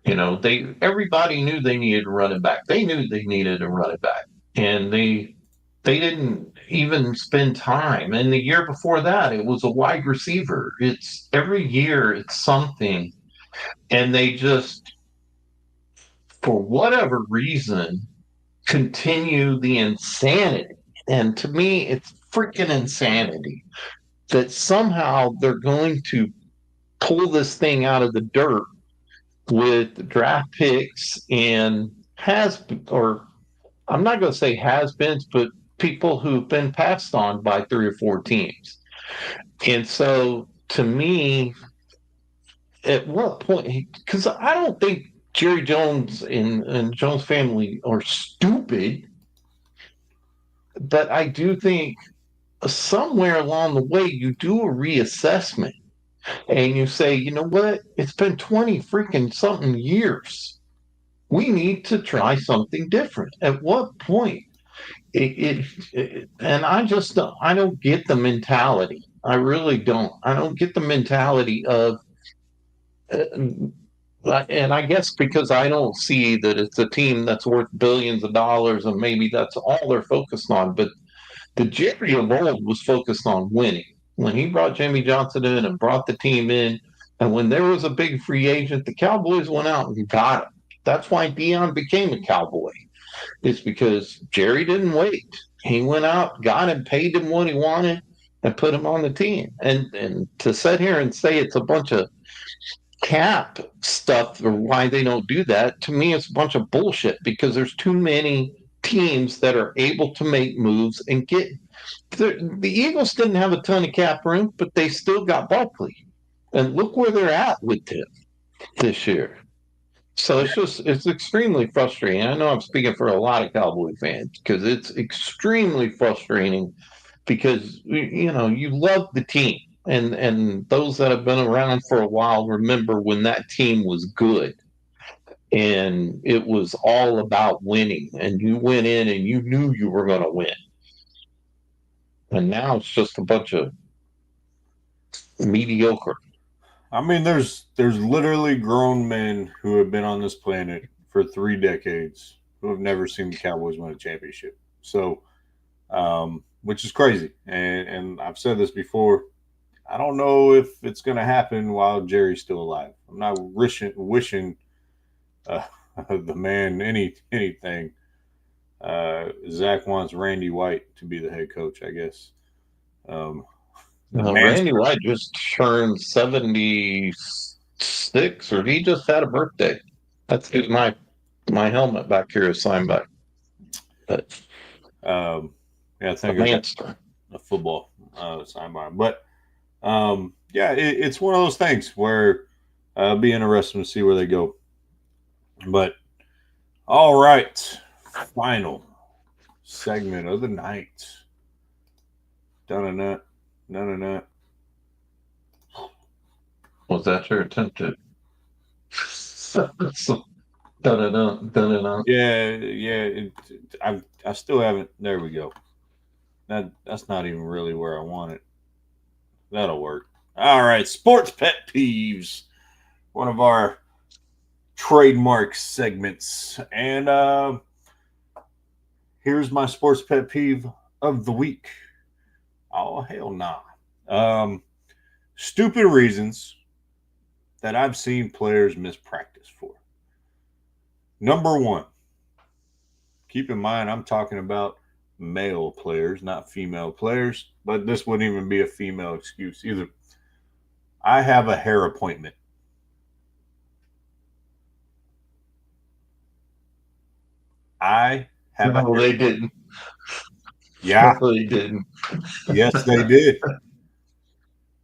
Speaker 2: Everybody knew they needed a running back. They knew they needed a running back, and they didn't even spend time. And the year before that, it was a wide receiver. It's every year it's something, and they just, for whatever reason, continue the insanity. And to me, it's freaking insanity that somehow they're going to pull this thing out of the dirt with draft picks and I'm not going to say has-beens, but people who've been passed on by 3 or 4 teams. And so, to me, at what point? Because I don't think Jerry Jones and Jones family are stupid, but I do think somewhere along the way you do a reassessment and you say, you know what? It's been 20 freaking something years. We need to try something different. At what point? And I don't get the mentality. I really don't. I don't get the mentality of, and I guess because I don't see that it's a team that's worth billions of dollars and maybe that's all they're focused on. But the Jerry of old was focused on winning. When he brought Jimmy Johnson in and brought the team in, and when there was a big free agent, the Cowboys went out and got him. That's why Dion became a Cowboy. It's because Jerry didn't wait. He went out, got him, paid him what he wanted, and put him on the team. And to sit here and say it's a bunch of cap stuff or why they don't do that, to me, it's a bunch of bullshit because there's too many teams that are able to make moves and get. The Eagles didn't have a ton of cap room, but they still got Barkley. And look where they're at with him this year. So it's extremely frustrating. I know I'm speaking for a lot of Cowboy fans because it's extremely frustrating because you love the team and those that have been around for a while remember when that team was good and it was all about winning and you went in and you knew you were going to win. And now it's just a bunch of mediocre.
Speaker 1: I mean, there's literally grown men who have been on this planet for 3 decades who have never seen the Cowboys win a championship. So, which is crazy. And I've said this before. I don't know if it's going to happen while Jerry's still alive. I'm not wishing uh, the man anything. Zach wants Randy White to be the head coach, I guess. The man's
Speaker 2: Randy White just turned 76, or he just had a birthday. That's my helmet back here is signed by. But
Speaker 1: yeah, I think I got a football signed by him. But yeah, it's one of those things where it'll be interesting to see where they go. But all right, final segment of the night. Dun-dun-dun, dun-dun-dun.
Speaker 2: Was that your attempt to? Dun-dun-dun, dun-dun-dun.
Speaker 1: Yeah. I still haven't. There we go. That's not even really where I want it. That'll work. All right, sports pet peeves. One of our trademark segments, and here's my sports pet peeve of the week. Oh hell nah. Stupid reasons that I've seen players miss practice for. Number one, keep in mind I'm talking about male players, not female players, but this wouldn't even be a female excuse either. I have a hair appointment. I have
Speaker 2: No, they didn't.
Speaker 1: Yeah.
Speaker 2: No, they didn't.
Speaker 1: Yes, they did.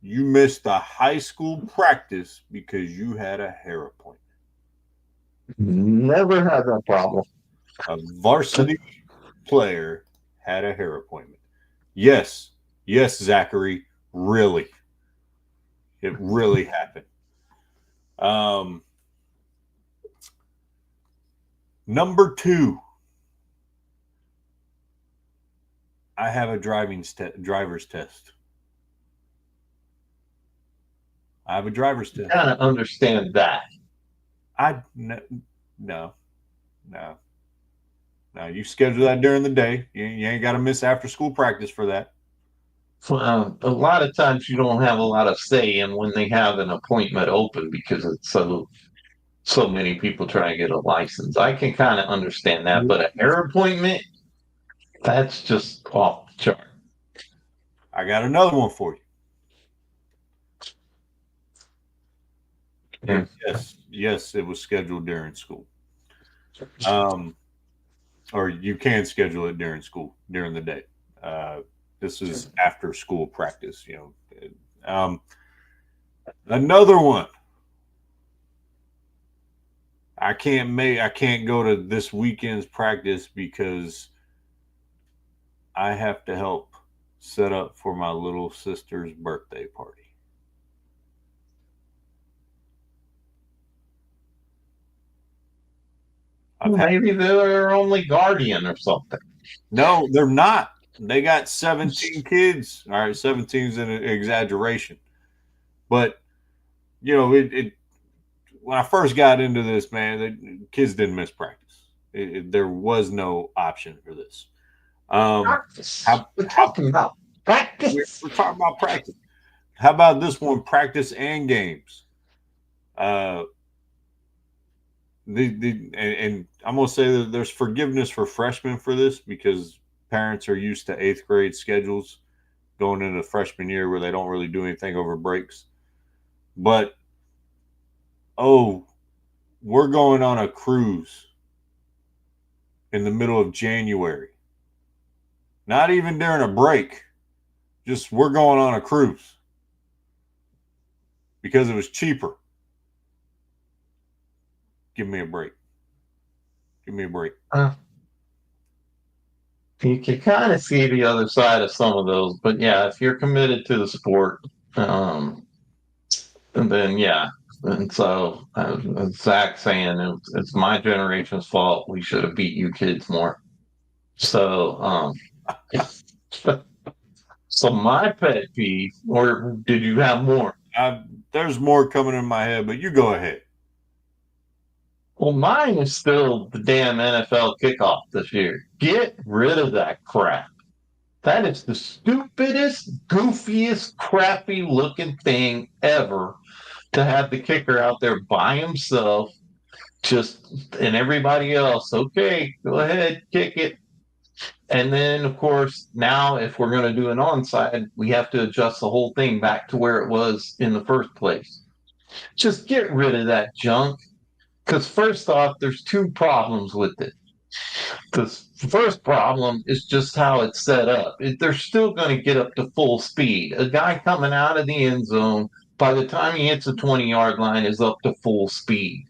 Speaker 1: You missed a high school practice because you had a hair appointment.
Speaker 2: Never had that problem.
Speaker 1: A varsity player had a hair appointment. Yes, Zachary, really. It really happened. Number two, I have a driver's test. I have a driver's test.
Speaker 2: Kind of understand that.
Speaker 1: No. You schedule that during the day. You ain't got to miss after school practice for that.
Speaker 2: A lot of times you don't have a lot of say in when they have an appointment open because it's so many people trying to get a license. I can kind of understand that, but a hair appointment, that's just off the chart.
Speaker 1: I got another one for you. Yes, it was scheduled during school. Or you can schedule it during school, during the day. This is after school practice, another one. I can't go to this weekend's practice because I have to help set up for my little sister's birthday party.
Speaker 2: Maybe they're only guardian or something.
Speaker 1: No, they're not. They got 17 kids. All right, 17 is an exaggeration. But, it when I first got into this, man, the kids didn't miss practice. There was no option for this.
Speaker 2: Practice. We're talking about practice.
Speaker 1: We're talking about practice. How about this one? Practice and games. And I'm gonna say that there's forgiveness for freshmen for this because parents are used to 8th grade schedules going into freshman year where they don't really do anything over breaks. But we're going on a cruise in the middle of January. Not even during a break. Just we're going on a cruise because it was cheaper. Give me a break. Give me a break.
Speaker 5: You can kind of see the other side of some of those, but yeah, if you're committed to the sport, and then yeah, and so Zach saying it's my generation's fault. We should have beat you kids more. So, so my pet peeve, or did you have more?
Speaker 1: There's more coming in my head, but you go ahead.
Speaker 5: Well, mine is still the damn NFL kickoff this year. Get rid of that crap. That is the stupidest, goofiest, crappy looking thing ever to have the kicker out there by himself, and everybody else, okay, go ahead, kick it. And then, of course, now if we're going to do an onside, we have to adjust the whole thing back to where it was in the first place. Just get rid of that junk. Because first off, there's two problems with it. The first problem is just how it's set up. They're still going to get up to full speed. A guy coming out of the end zone, by the time he hits the 20-yard line, is up to full speed.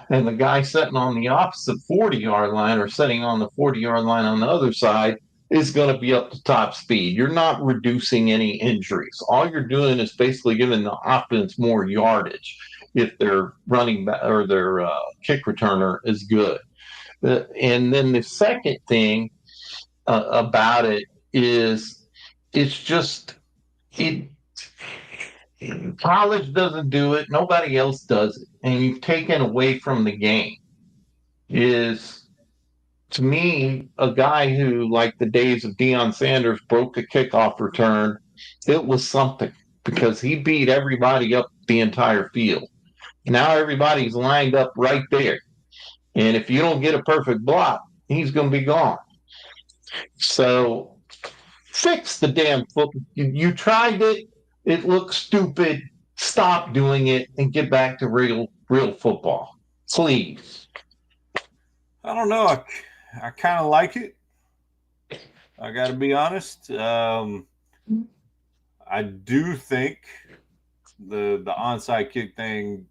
Speaker 5: And the guy sitting on the opposite 40-yard line or sitting on the 40-yard line on the other side is going to be up to top speed. You're not reducing any injuries. All you're doing is basically giving the offense more yardage if their running back or their kick returner is good. And then the second thing about it is it's just college doesn't do it, nobody else does it, and you've taken away from the game. Is to me a guy who, like the days of Deion Sanders, broke a kickoff return. It was something because he beat everybody up the entire field. Now everybody's lined up right there. And if you don't get a perfect block, he's going to be gone. So fix the damn football. You tried it. It looks stupid. Stop doing it and get back to real football, please.
Speaker 1: I don't know. I kind of like it. I got to be honest. I do think the onside kick thing,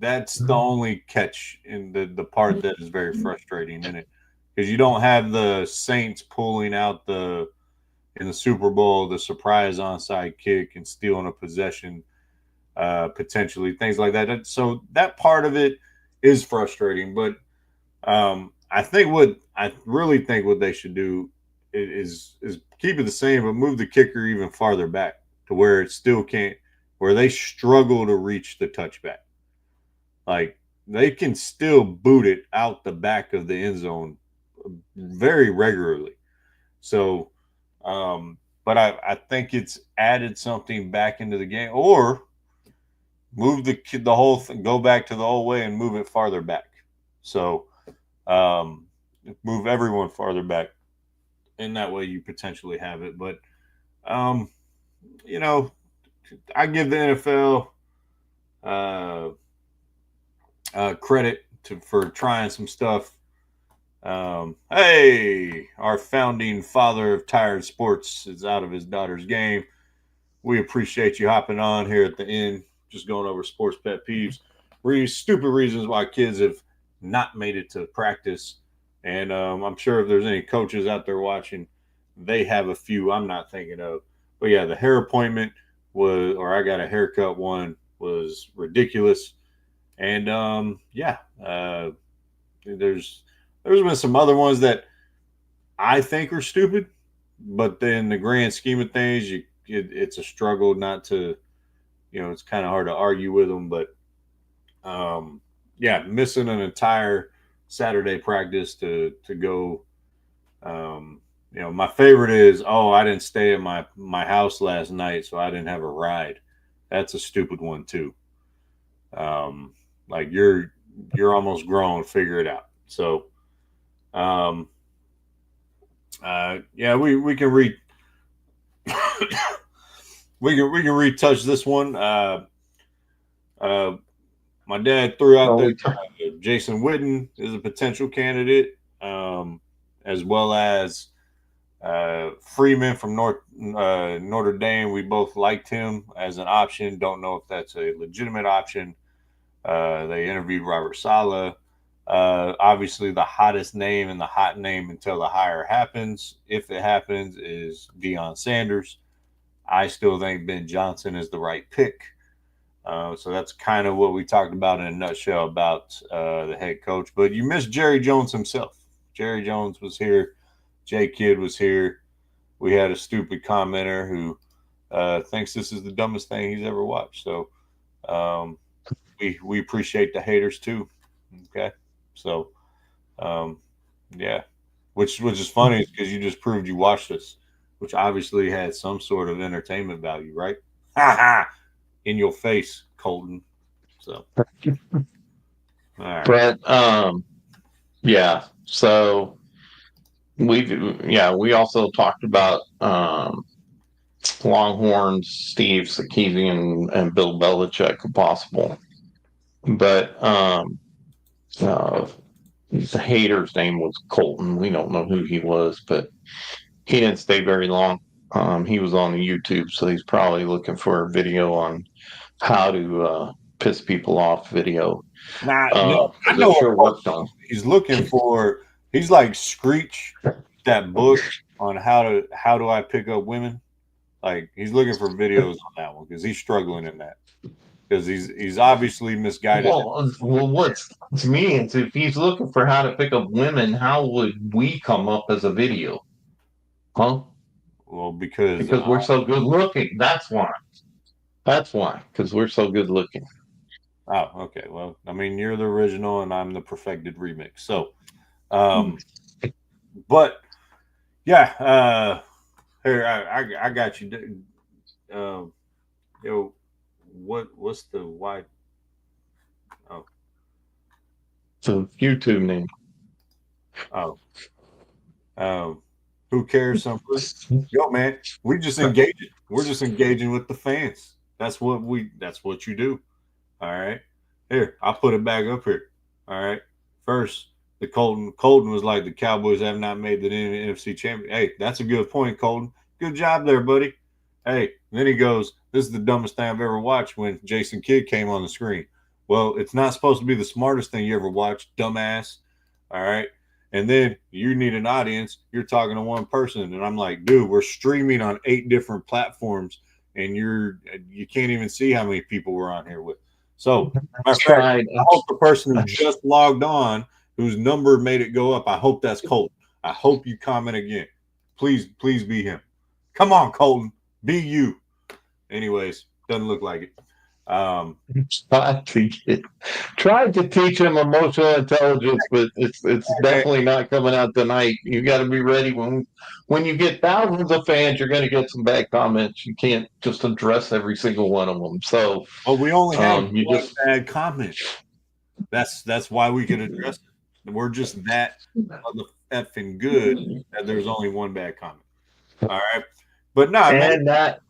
Speaker 1: that's the only catch in the part that is very frustrating in it, because you don't have the Saints pulling out in the Super Bowl the surprise onside kick and stealing a possession, potentially things like that. So that part of it is frustrating, but I really think what they should do is keep it the same, but move the kicker even farther back to where it still can't, where they struggle to reach the touchback. Like, they can still boot it out the back of the end zone very regularly. So, but I think it's added something back into the game, or move the whole thing, go back to the old way and move it farther back. So, move everyone farther back, and that way you potentially have it. But, I give the NFL credit for trying some stuff. Hey, our founding father of tired sports is out of his daughter's game. We appreciate you hopping on here at the end, just going over sports pet peeves, stupid reasons why kids have not made it to practice. And I'm sure if there's any coaches out there watching, they have a few I'm not thinking of. But yeah, the hair appointment I got a haircut one, was ridiculous. And there's been some other ones that I think are stupid, but then the grand scheme of things, it's a struggle not to, it's kind of hard to argue with them. But missing an entire Saturday practice to go. My favorite is, I didn't stay at my house last night, so I didn't have a ride. That's a stupid one too. Like, you're almost grown, figure it out. So, we can we can retouch this one. My dad threw out there Jason Witten is a potential candidate, as well as Freeman from Notre Dame. We both liked him as an option. Don't know if that's a legitimate option. They interviewed Robert Saleh. Obviously, the hottest name and the hot name until the hire happens, if it happens, is Deion Sanders. I still think Ben Johnson is the right pick. So that's kind of what we talked about in a nutshell about the head coach. But you missed Jerry Jones himself. Jerry Jones was here. Jay Kidd was here. We had a stupid commenter who thinks this is the dumbest thing he's ever watched. So we appreciate the haters too. Okay, so yeah, which is funny because you just proved you watched this, which obviously had some sort of entertainment value, right? Ha ha! In your face, Colton. So, all right.
Speaker 5: But yeah. So we also talked about Longhorns, Steve Sarkisian, and Bill Belichick if possible. But the hater's name was Colton. We don't know who he was, but he didn't stay very long. He was on the YouTube, so he's probably looking for a video on how to piss people off video.
Speaker 1: Nah, no, I know
Speaker 5: sure
Speaker 1: what
Speaker 5: worked on.
Speaker 1: he's looking for. He's like Screech, that book on how do I pick up women. Like he's looking for videos on that one because he's struggling in that because he's obviously misguided.
Speaker 5: Well, what's to me is if he's looking for how to pick up women, how would we come up as a video? Huh?
Speaker 1: Well, because
Speaker 5: we're so good looking. That's why. That's why. Because we're so good looking.
Speaker 1: oh, okay. Well, I mean, you're the original and I'm the perfected remix. So, but yeah, here I got you. Yo, what's the why? Oh,
Speaker 5: So YouTube name.
Speaker 1: oh, who cares? Yo, man, we just engaging. We're just engaging with the fans. That's what you do. All right. Here, I'll put it back up here. All right. First, the Colton was like the Cowboys have not made the NFC champion. Hey, that's a good point, Colton. Good job there, buddy. Hey, then he goes, this is the dumbest thing I've ever watched when Jason Kidd came on the screen. Well, it's not supposed to be the smartest thing you ever watched, dumbass. All right. And then you need an audience. You're talking to one person. And I'm like, dude, we're streaming on 8 different platforms. And you can't even see how many people we're on here with. So, I hope the person who just logged on, whose number made it go up, I hope that's Colton. I hope you comment again. Please be him. Come on, Colton. Be you. Anyways, doesn't look like it.
Speaker 5: Tried to teach him emotional intelligence, but it's definitely not coming out tonight. You got to be ready when you get thousands of fans, you're going to get some bad comments. You can't just address every single one of them. So,
Speaker 1: we only have one bad comment. That's why we can address it. We're just that effing good that there's only one bad comment. All right, but no,
Speaker 5: and
Speaker 1: man,
Speaker 5: that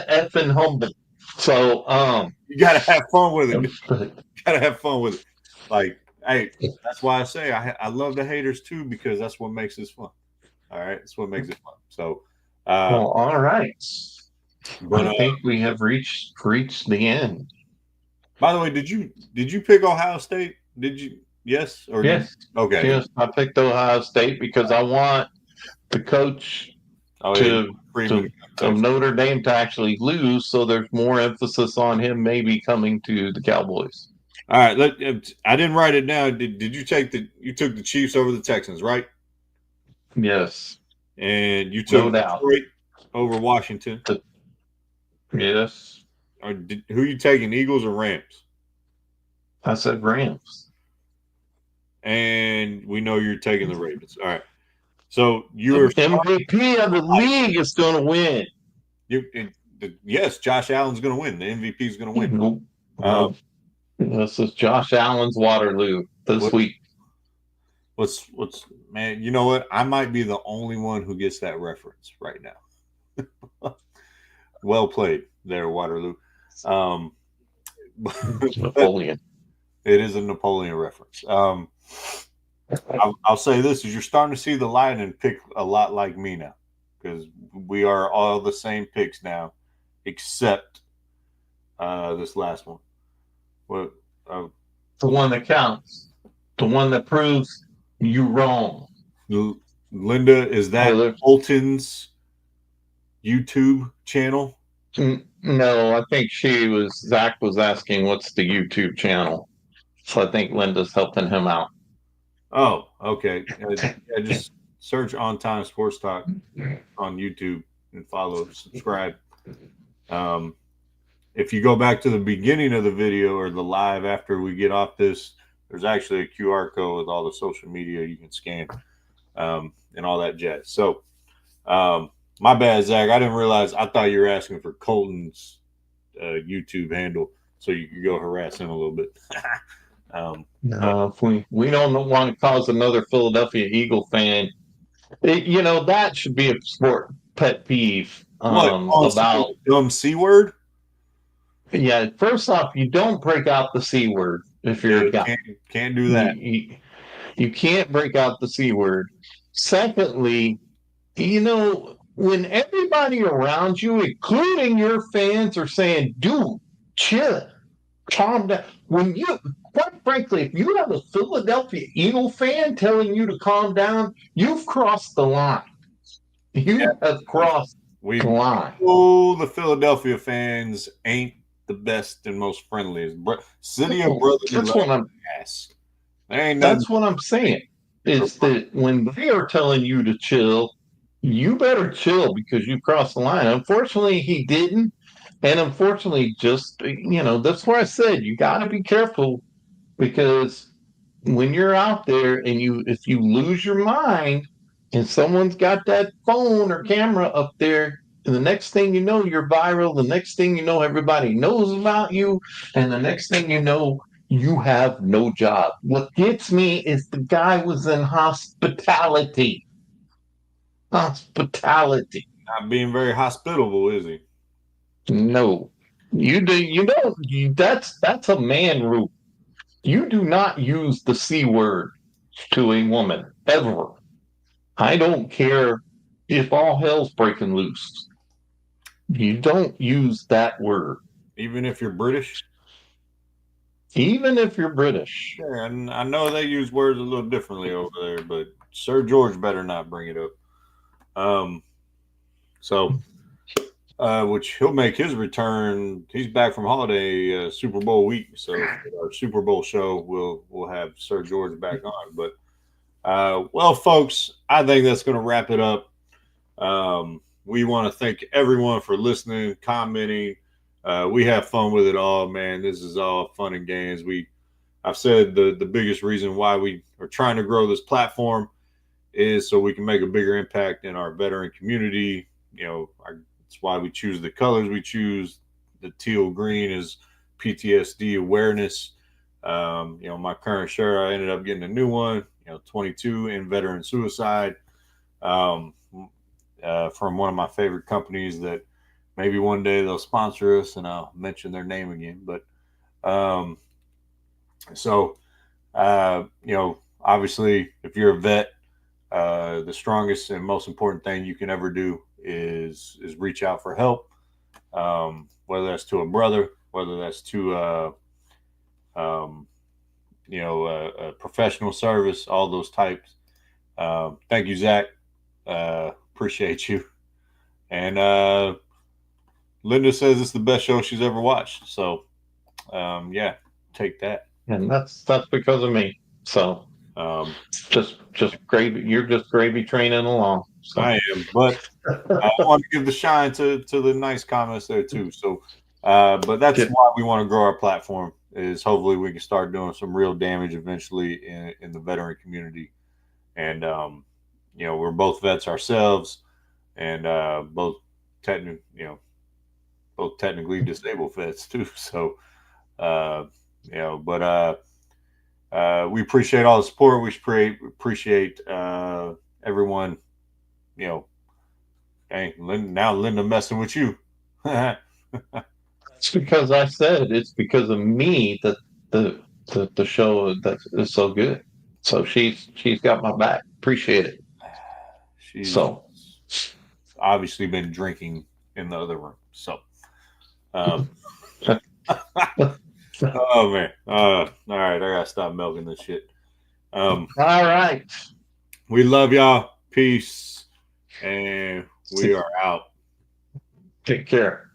Speaker 5: effing humble. So,
Speaker 1: you gotta have fun with it. You gotta have fun with it. Like, hey, that's why I say I love the haters too because that's what makes this fun. All right, that's what makes it fun. So,
Speaker 5: well, all right.
Speaker 1: But
Speaker 5: I think we have reached the end.
Speaker 1: By the way, did you pick Ohio State? Did you? Yes or
Speaker 5: yes?
Speaker 1: Okay.
Speaker 5: Yes, I picked Ohio State because I want the coach of Notre Dame to actually lose, so there's more emphasis on him maybe coming to the Cowboys.
Speaker 1: All right, I didn't write it down. Did you took the Chiefs over the Texans, right?
Speaker 5: Yes.
Speaker 1: And you took Detroit over Washington.
Speaker 5: Yes.
Speaker 1: Or who you taking, Eagles or Rams?
Speaker 5: I said Rams.
Speaker 1: And we know you're taking the Ravens. All right. So you're
Speaker 5: MVP of the league is going to win.
Speaker 1: Yes, Josh Allen's going to win. The MVP is going to win.
Speaker 5: This is Josh Allen's Waterloo this week.
Speaker 1: What's man? You know what? I might be the only one who gets that reference right now. Well played there, Waterloo.
Speaker 5: Napoleon.
Speaker 1: It is a Napoleon reference. I'll say this: is you're starting to see the Lightning pick a lot like me now, because we are all the same picks now, except this last one. Oh,
Speaker 5: The one that counts. The one that proves you wrong.
Speaker 1: Linda, is that
Speaker 5: Whether-
Speaker 1: Colton's YouTube channel?
Speaker 5: No, I think Zach was asking what's the YouTube channel. So I think Linda's helping him out.
Speaker 1: Oh, okay. Yeah, just search On Time Sports Talk on YouTube and follow, subscribe. If you go back to the beginning of the video or the live after we get off this, there's actually a QR code with all the social media you can scan and all that jazz. So, my bad, Zach. I didn't realize. I thought you were asking for Colton's YouTube handle so you could go harass him a little bit.
Speaker 5: No, if we don't want to cause another Philadelphia Eagle fan, that should be a sport pet peeve. About
Speaker 1: dumb C word.
Speaker 5: Yeah, first off, you don't break out the C word if you're a guy.
Speaker 1: Can't do that.
Speaker 5: You can't break out the C word. Secondly, when everybody around you, including your fans, are saying, dude, chill, calm down. Quite frankly, if you have a Philadelphia Eagle fan telling you to calm down, you've crossed the line. You have crossed the line.
Speaker 1: Oh, the Philadelphia fans ain't the best and most friendliest. City of brotherly
Speaker 5: That's what I'm
Speaker 1: ass. Ain't
Speaker 5: That's what I'm saying. Is that when they are telling you to chill, you better chill because you crossed the line. Unfortunately, he didn't. And unfortunately, that's why I said you got to be careful because when you're out there and if you lose your mind and someone's got that phone or camera up there, and the next thing you know, you're viral. The next thing you know, everybody knows about you. And the next thing you know, you have no job. What gets me is the guy was in hospitality. Hospitality.
Speaker 1: not being very hospitable, is he?
Speaker 5: No. That's a man rule. You do not use the C word to a woman ever. I don't care if all hell's breaking loose. You don't use that word.
Speaker 1: Even if you're British?
Speaker 5: Even if you're British.
Speaker 1: Yeah, and I know they use words a little differently over there, but Sir George better not bring it up. Which he'll make his return. He's back from holiday Super Bowl week, so our Super Bowl show we'll have Sir George back on. But well, folks, I think that's going to wrap it up. We want to thank everyone for listening, commenting. We have fun with it all, man. This is all fun and games. I've said the biggest reason why we are trying to grow this platform is so we can make a bigger impact in our veteran community. That's why we choose the colors we choose. The teal green is PTSD awareness. My current shirt, I ended up getting a new one, 22 in veteran suicide, from one of my favorite companies that maybe one day they'll sponsor us and I'll mention their name again. But, obviously if you're a vet, the strongest and most important thing you can ever do is reach out for help, whether that's to a brother, whether that's to a professional service, all those types. Thank you, Zach. Appreciate you. And Linda says it's the best show she's ever watched. So take that.
Speaker 5: And that's because of me. So just gravy. You're just gravy training along. So.
Speaker 1: I am, but I want to give the shine to the nice comments there too. So, but that's why we want to grow our platform. Is hopefully we can start doing some real damage eventually in the veteran community. And we're both vets ourselves, and both technically disabled vets too. So, we appreciate all the support. We appreciate everyone. Hey, now Linda messing with you.
Speaker 5: It's because I said it's because of me that the show that is so good. So she's got my back. Appreciate it.
Speaker 1: She's obviously been drinking in the other room. So, oh man. All right, I gotta stop milking this shit.
Speaker 5: All right.
Speaker 1: We love y'all. Peace, and we are out.
Speaker 5: Take care.